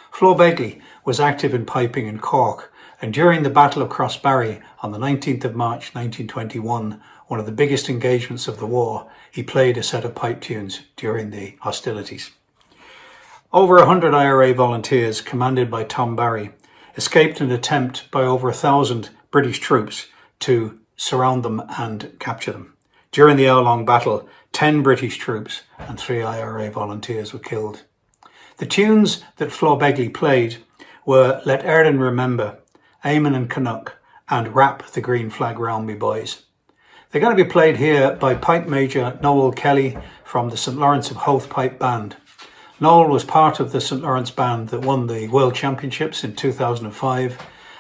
Flo Begley was active in piping in Cork, and during the Battle of Crossbarry on the 19th of March 1921, one of the biggest engagements of the war, he played a set of pipe tunes during the hostilities. Over 100 IRA volunteers, commanded by Tom Barry, escaped an attempt by over 1,000 British troops to surround them and capture them. During the hour-long battle, 10 British troops and 3 IRA volunteers were killed. The tunes that Flo Begley played were Let Eirlinn Remember, Eamon and Canuck, and Wrap the Green Flag Round Me Boys. They're going to be played here by Pipe Major Noel Kelly from the St Lawrence of Howth Pipe Band. Noel was part of the St Lawrence band that won the World Championships in 2005,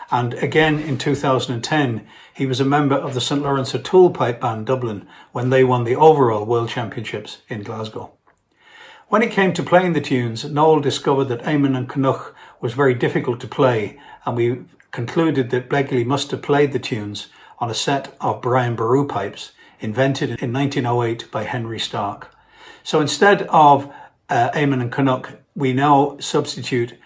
and again in 2010 he was a member of the St Lawrence O'Toole Pipe Band Dublin when they won the overall World Championships in Glasgow. When it came to playing the tunes, Noel discovered that Eamon and Canuck was very difficult to play, and we concluded that Begley must have played the tunes on a set of Brian Boru pipes invented in 1908 by Henry Stark. So instead of Eamon and Canuck, we now substitute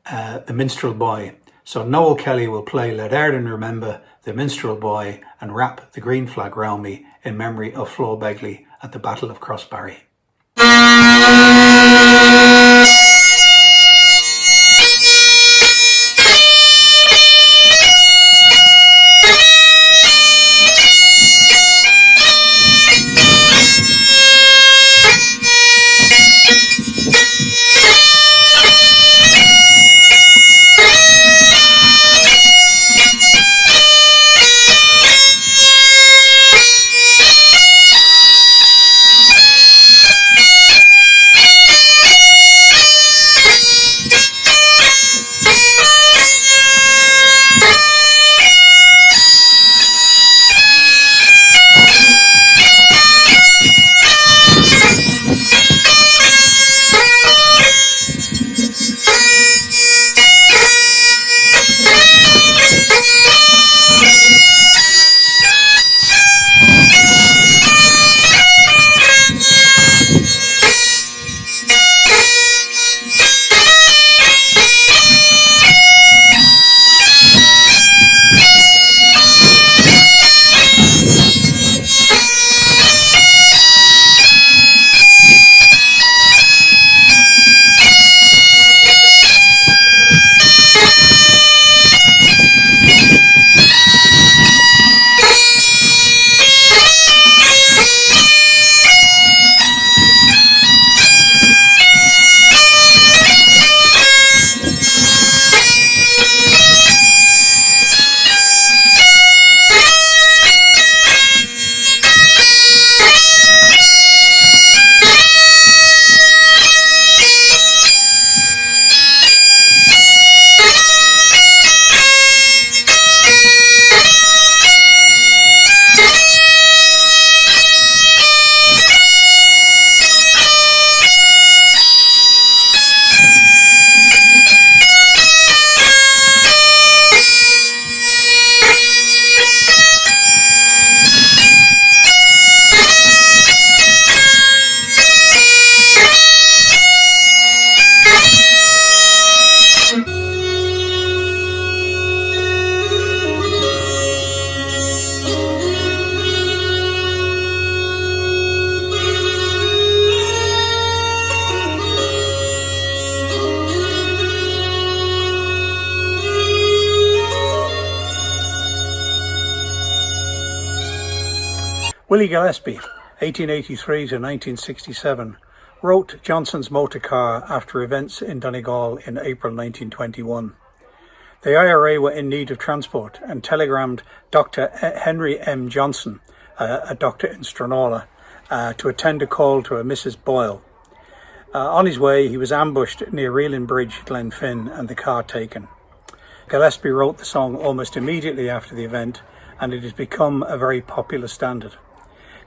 the Minstrel Boy. So Noel Kelly will play Let Eirlinn Remember, the Minstrel Boy, and Wrap the Green Flag Round Me in memory of Flo Begley at the Battle of Crossbarry. Willie Gillespie, 1883 to 1967, wrote Johnson's Motor Car after events in Donegal in April 1921. The IRA were in need of transport and telegrammed Dr. Henry M. Johnson, a doctor in Stranraer, to attend a call to a Mrs. Boyle. On his way, he was ambushed near Reelin Bridge, Glenfin, and the car taken. Gillespie wrote the song almost immediately after the event, and it has become a very popular standard.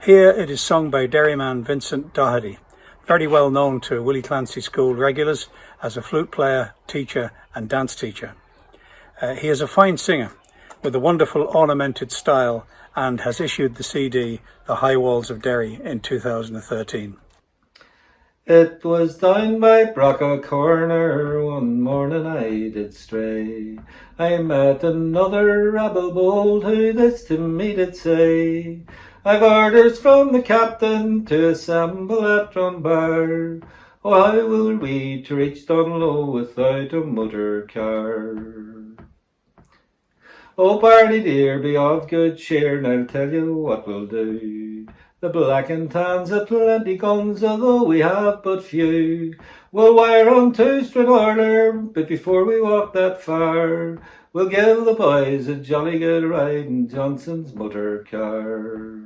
Here it is sung by Derryman Vincent Doherty, very well known to Willie Clancy School regulars as a flute player, teacher and dance teacher. He is a fine singer with a wonderful ornamented style and has issued the CD The High Walls of Derry in 2013. It was down by Brocca Corner, one morning I did stray. I met another rabble bold who this to me did say, I've orders from the captain to assemble at Drumbar. Oh, how will we to reach Dunlow without a motor car? Oh, Barney dear, be of good cheer, and I'll tell you what we'll do. The Black and Tans have plenty guns, although we have but few. We'll wire on to Stranraer, but before we walk that far, we'll give the boys a jolly good ride in Johnson's motor car.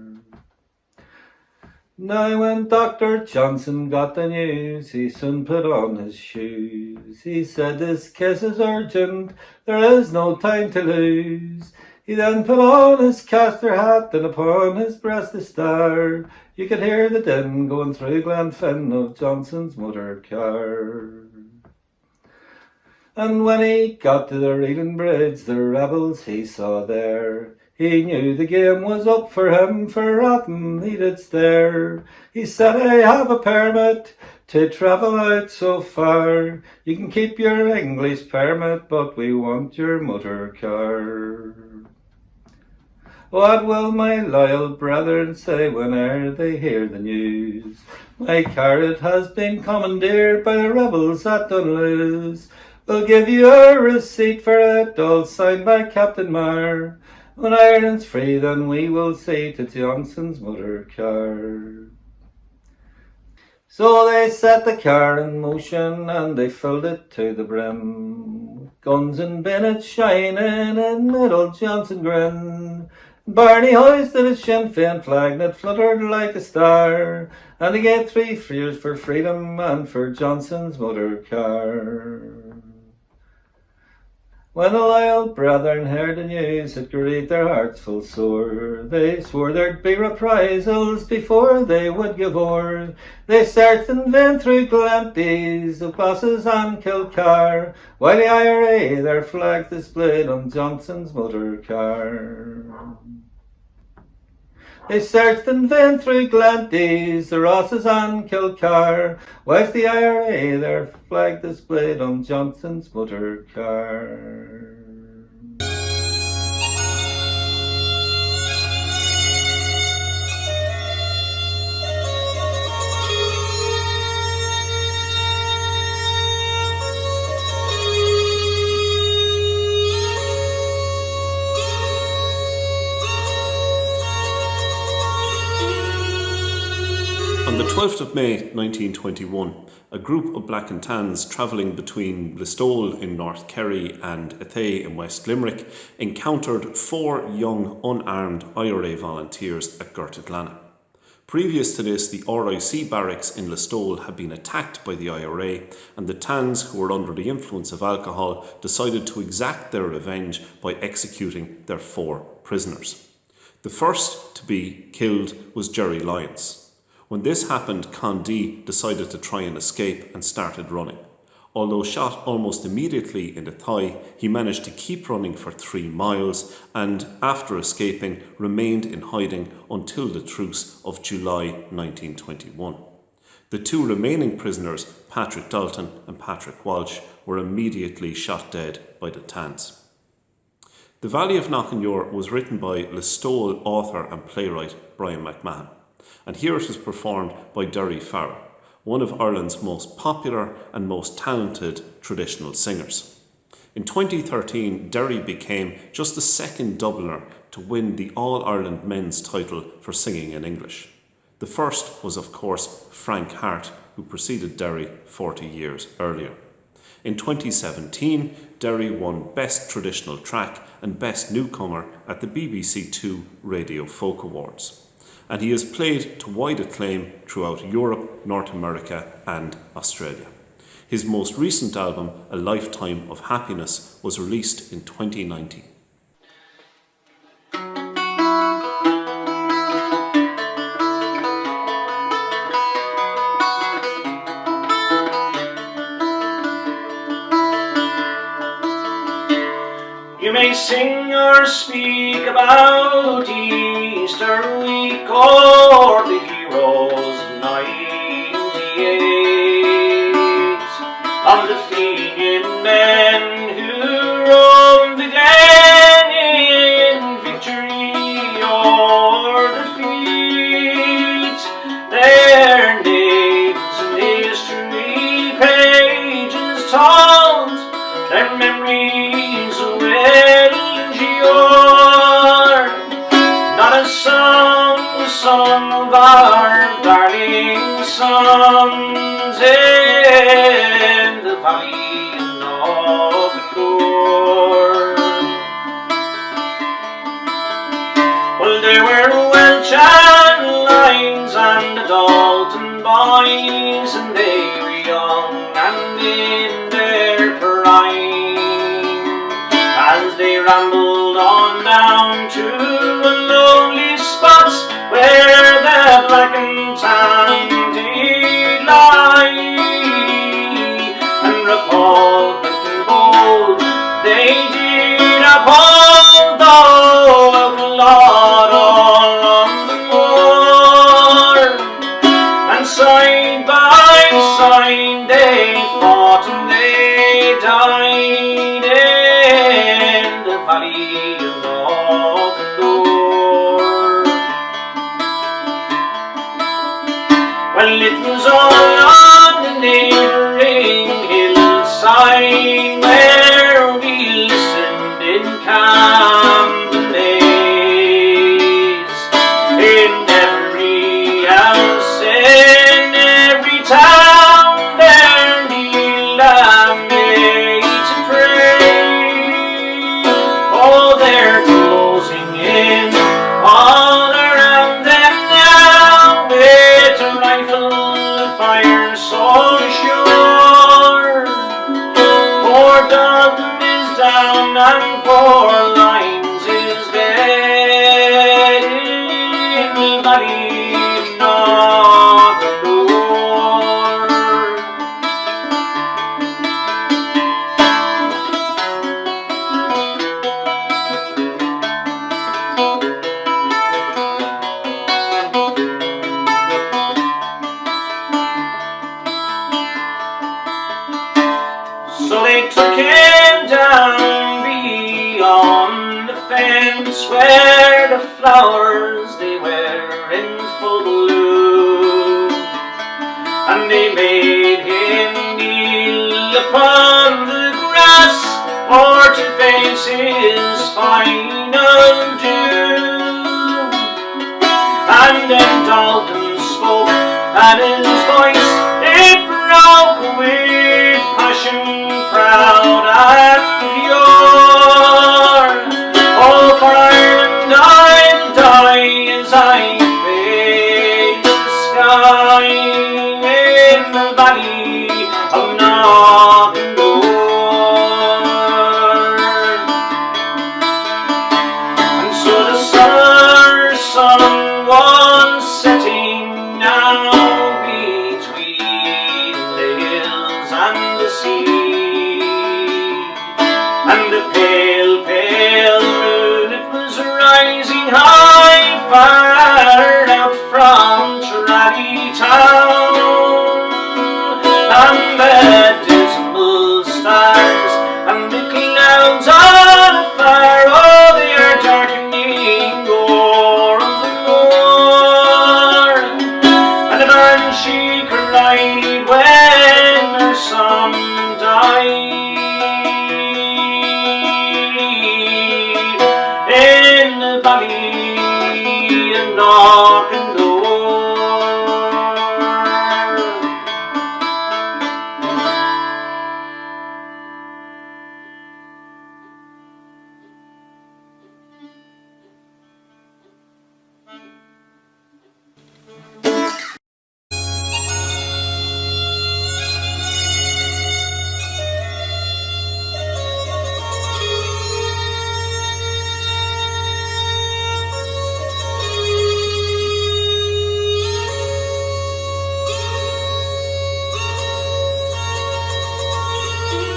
Now when Dr. Johnson got the news, he soon put on his shoes. He said, this case is urgent, there is no time to lose. He then put on his castor hat and upon his breast a star. You could hear the din going through Glenfin of Johnson's motor car. And when he got to the Reelin Bridge, the rebels he saw there, he knew the game was up for him, for at him he did stare. He said, I have a permit to travel out so far. You can keep your English permit, but we want your motor car. What will my loyal brethren say whene'er they hear the news? My carrot has been commandeered by the rebels at Dunluce. We'll give you a receipt for it, all signed by Captain Marr. When Ireland's free, then we will see to Johnson's motor car. So they set the car in motion and they filled it to the brim. Guns and bayonets shining and middle Johnson grin. Barney hoisted a Sinn Féin flag that fluttered like a star, and he gave 3 cheers for freedom and for Johnson's motor car. When the loyal brethren heard the news, it grieved their hearts full sore. They swore there'd be reprisals before they would give o'er. They searched in vain through Glanties, the bosses and Kilcar, while the IRA their flags displayed on Johnson's motor car. They searched in vain through Glanties, the Rosses and Kilcar, whilst the IRA their flag displayed on Johnson's motor car. On the 12th of May 1921, a group of Black and Tans travelling between Listowel in North Kerry and Athay in West Limerick encountered 4 young unarmed IRA volunteers at Gortaglanna. Previous to this, the RIC barracks in Listowel had been attacked by the IRA, and the Tans, who were under the influence of alcohol, decided to exact their revenge by executing their 4 prisoners. The first to be killed was Jerry Lyons. When this happened, Condé decided to try and escape and started running. Although shot almost immediately in the thigh, he managed to keep running for 3 miles and, after escaping, remained in hiding until the truce of July 1921. The 2 remaining prisoners, Patrick Dalton and Patrick Walsh, were immediately shot dead by the Tans. The Valley of Knockanure was written by Listowel author and playwright Brian McMahon, and here it is performed by Derry Farrell, one of Ireland's most popular and most talented traditional singers. In 2013, Derry became just the second Dubliner to win the All-Ireland men's title for singing in English. The first was, of course, Frank Hart, who preceded Derry 40 years earlier. In 2017, Derry won Best Traditional Track and Best Newcomer at the BBC Two Radio Folk Awards. And he has played to wide acclaim throughout Europe, North America and Australia. His most recent album, A Lifetime of Happiness, was released in 2019. You may sing or speak about Easter week or the heroes 98 of the Fenian men who roamed the glen in victory or defeat. Their names in history pages told, their memories well endured. Not a song was sung of our darling sons in the valley of the Lord. Well, there were Welsh and Lyons and the Dalton boys, and they were young and in their prime, as they rambled on down to a lonely spot where the black and tan did lie, and Republic and bold they did uphold, though outlawed all on the moor, and side by side they fought and they died in the valley of the Lord. Well, it was all on the neighbouring hillside where we listened in Camden days. In every house, in every town, there kneeled a maid to pray. Oh, they're closing in all around them now, with a rifle fire so sure. Poor Dublin is down and poor Lyons is dead in the valley of the Lord. So they took him down beyond the fence where the flowers they were in full bloom, and they made him kneel upon the grass for to face his final doom. And then Dalton spoke, and his voice it broke with passion proud and pure. Oh, for Ireland I'll die as I face the sky in the valley of Northern Lord. And so the summer sun was setting now between the hills and the sea, and the pale, pale moon it was rising high far out from Traggy town, and the dismal stars and the clouds on fire, oh, they are darkening o'er the moor. And the banshee cried when her son died in the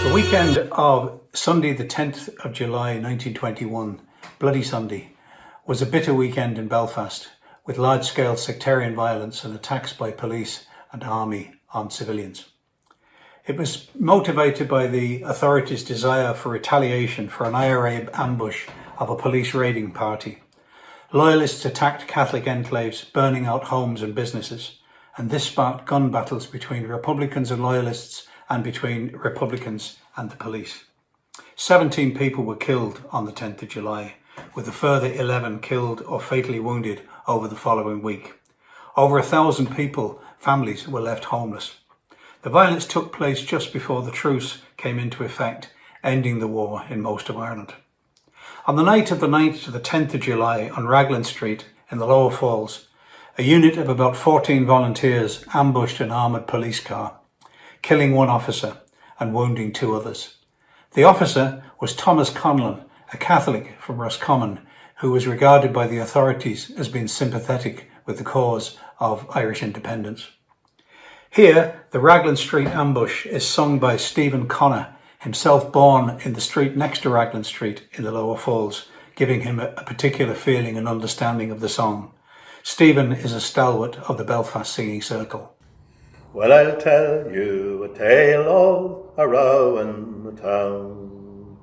The weekend of Sunday the 10th of July 1921, Bloody Sunday, was a bitter weekend in Belfast with large-scale sectarian violence and attacks by police and army on civilians. It was motivated by the authorities' desire for retaliation for an IRA ambush of a police raiding party. Loyalists attacked Catholic enclaves, burning out homes and businesses, and this sparked gun battles between Republicans and Loyalists and between Republicans and the police. 17 people were killed on the 10th of July, with a further 11 killed or fatally wounded over the following week. Over 1,000 families were left homeless. The violence took place just before the truce came into effect, ending the war in most of Ireland. On the night of the 9th to the 10th of July on Raglan Street in the Lower Falls, a unit of about 14 volunteers ambushed an armoured police car, killing one officer and wounding 2 others. The officer was Thomas Conlon, a Catholic from Roscommon, who was regarded by the authorities as being sympathetic with the cause of Irish independence. Here, the Raglan Street ambush is sung by Stephen Connor, himself born in the street next to Raglan Street in the Lower Falls, giving him a particular feeling and understanding of the song. Stephen is a stalwart of the Belfast singing circle. Well, I'll tell you a tale of a row in the town,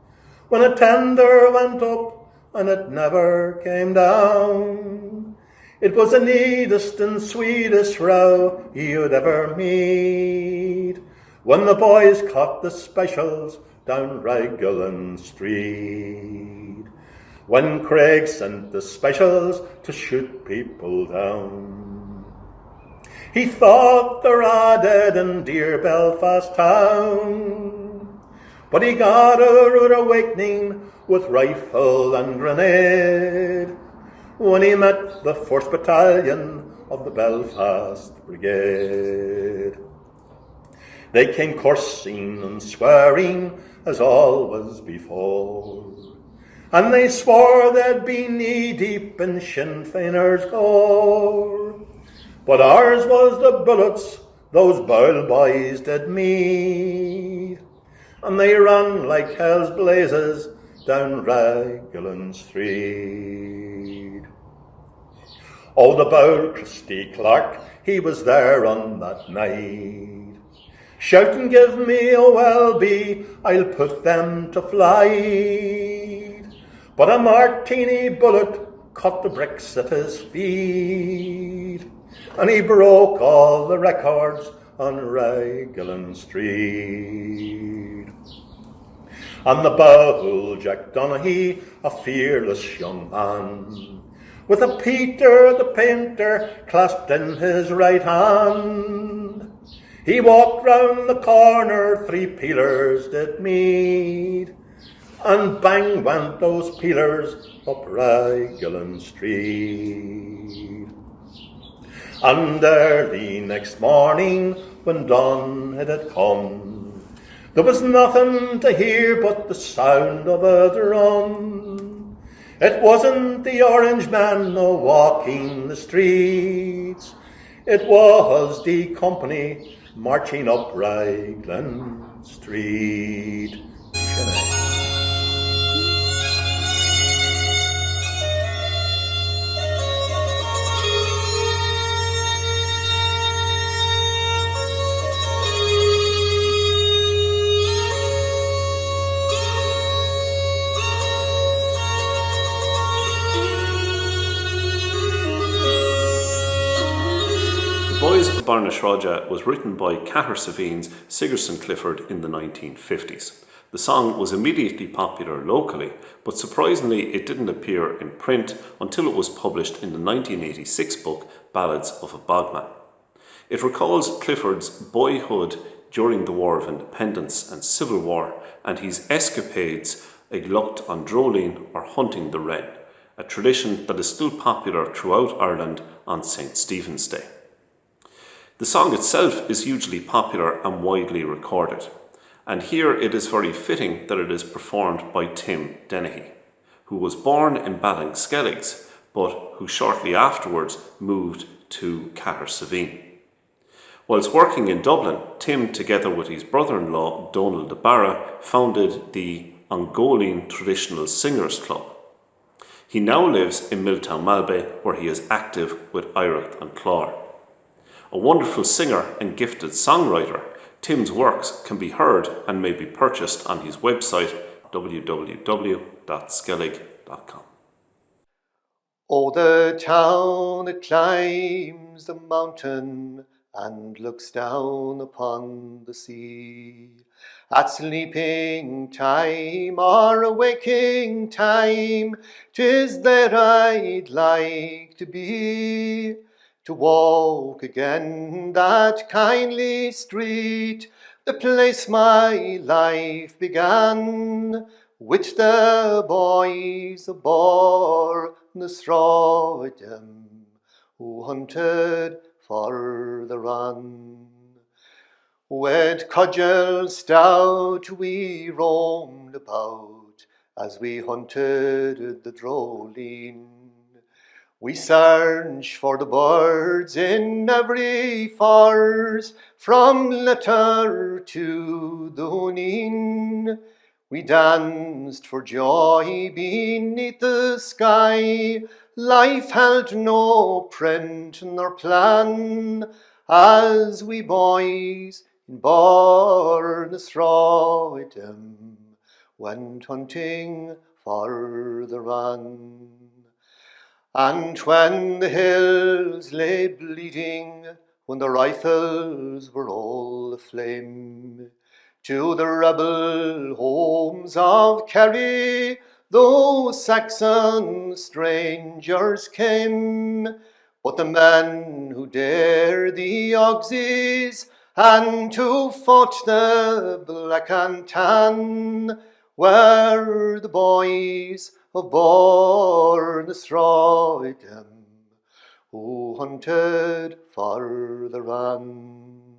when a tender went up and it never came down. It was the neatest and sweetest row you'd ever meet, when the boys caught the specials down Raglan Street, when Craig sent the specials to shoot people down. He thought they're a dead in dear Belfast town, but he got a rude awakening with rifle and grenade when he met the 1st Battalion of the Belfast Brigade. They came cursing and swearing as always before, and they swore they'd be knee-deep in Sinn Féiners' gore. But ours was the bullets those Boyle boys did meet, and they ran like hell's blazes down Raglan Street. Oh, the Boyle Christy Clark, he was there on that night, shouting, give me a well-be, I'll put them to flight. But a Martini bullet caught the bricks at his feet, and he broke all the records on Raglan Street. And the Bowl Jack Donaghy, a fearless young man, with a Peter the painter clasped in his right hand, he walked round the corner, 3 peelers did meet, and bang went those peelers up Raglan Street. And early next morning, when dawn had come, there was nothing to hear but the sound of a drum. It wasn't the Orange Man no walking the streets, it was the company marching up Raglan Street. Barnashraja was written by Cahir Savine's Sigerson Clifford in the 1950s. The song was immediately popular locally, but surprisingly it didn't appear in print until it was published in the 1986 book Ballads of a Bogman. It recalls Clifford's boyhood during the War of Independence and Civil War and his escapades ag lucht on droling or hunting the wren, a tradition that is still popular throughout Ireland on St. Stephen's Day. The song itself is hugely popular and widely recorded, and here it is very fitting that it is performed by Tim Dennehy, who was born in Ballinskelligs, but who shortly afterwards moved to Cahir Savine. Whilst working in Dublin, Tim, together with his brother-in-law Donald de Barra, founded the Angolan Traditional Singers Club. He now lives in Milltown Malbay, where he is active with Ruairc and Clár. A wonderful singer and gifted songwriter, Tim's works can be heard and may be purchased on his website www.skellig.com. Oh, the town that climbs the mountain and looks down upon the sea. At sleeping time or awaking time, 'tis there I'd like to be, to walk again that kindly street, the place my life began, with the boys of Bornasroidem, who hunted for the run. With cudgel stout we roamed about, as we hunted the droline. We searched for the birds in every forest, from letter to Dunin. We danced for joy beneath the sky, life held no print nor plan, as we boys in Bornasroidem went hunting for the run. And when the hills lay bleeding, when the rifles were all aflame, to the rebel homes of Kerry those Saxon strangers came, but the men who dared the Ogsies and who fought the black and tan were the boys of Bornasroidem, who hunted for the run.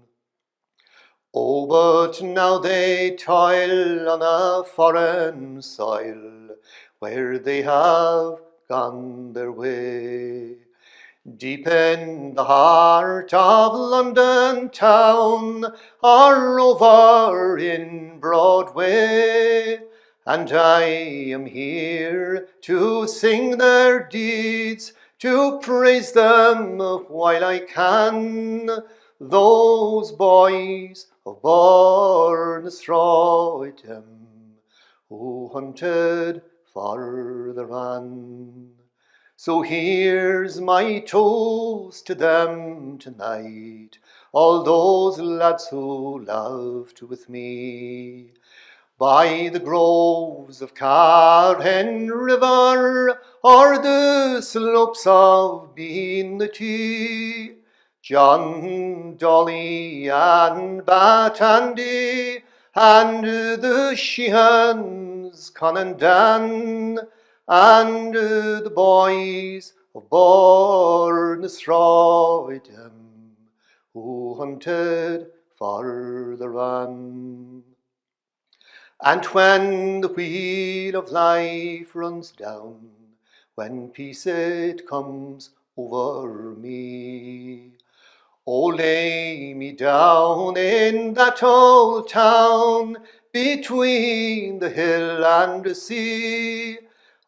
Oh, but now they toil on a foreign soil, where they have gone their way. Deep in the heart of London town, or over in Broadway, and I am here to sing their deeds, to praise them while I can. Those boys of Bornasroidem, who hunted for the run. So here's my toast to them tonight, all those lads who laughed with me. By the groves of Carhen River, or the slopes of Beanity, John, Dolly, and Batandy, and the Sheehans, Con and Dan, and the boys of Bornasroidem, who hunted for the run. And when the wheel of life runs down, when peace it comes over me, oh, lay me down in that old town, between the hill and the sea.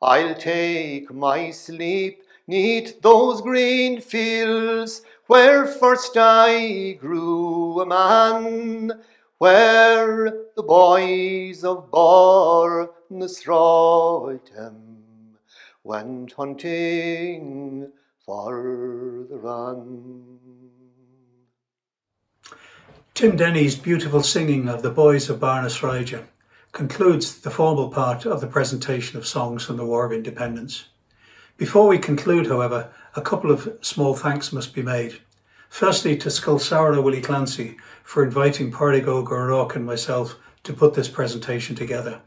I'll take my sleep 'neath those green fields, where first I grew a man, where the boys of Bornasroidem went hunting for the run. Tim Denny's beautiful singing of the Boys of Bornasroidem concludes the formal part of the presentation of songs from the War of Independence. Before we conclude, however, a couple of small thanks must be made. Firstly, to Scoil Samhraidh Willie Clancy for inviting Pádraig, Ruairc and myself to put this presentation together.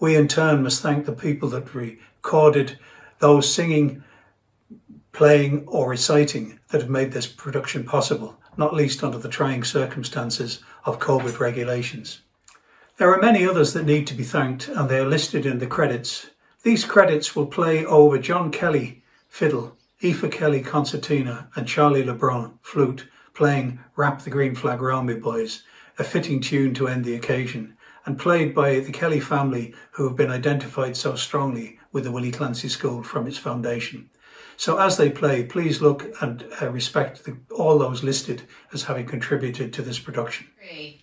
We in turn must thank the people that recorded, those singing, playing or reciting that have made this production possible, not least under the trying circumstances of COVID regulations. There are many others that need to be thanked, and they are listed in the credits. These credits will play over John Kelly, fiddle, Aoife Kelly, concertina, and Charlie LeBron, flute, playing Wrap the Green Flag Round Me Boys, a fitting tune to end the occasion, and played by the Kelly family, who have been identified so strongly with the Willie Clancy School from its foundation. So as they play, please look and respect all those listed as having contributed to this production. Great.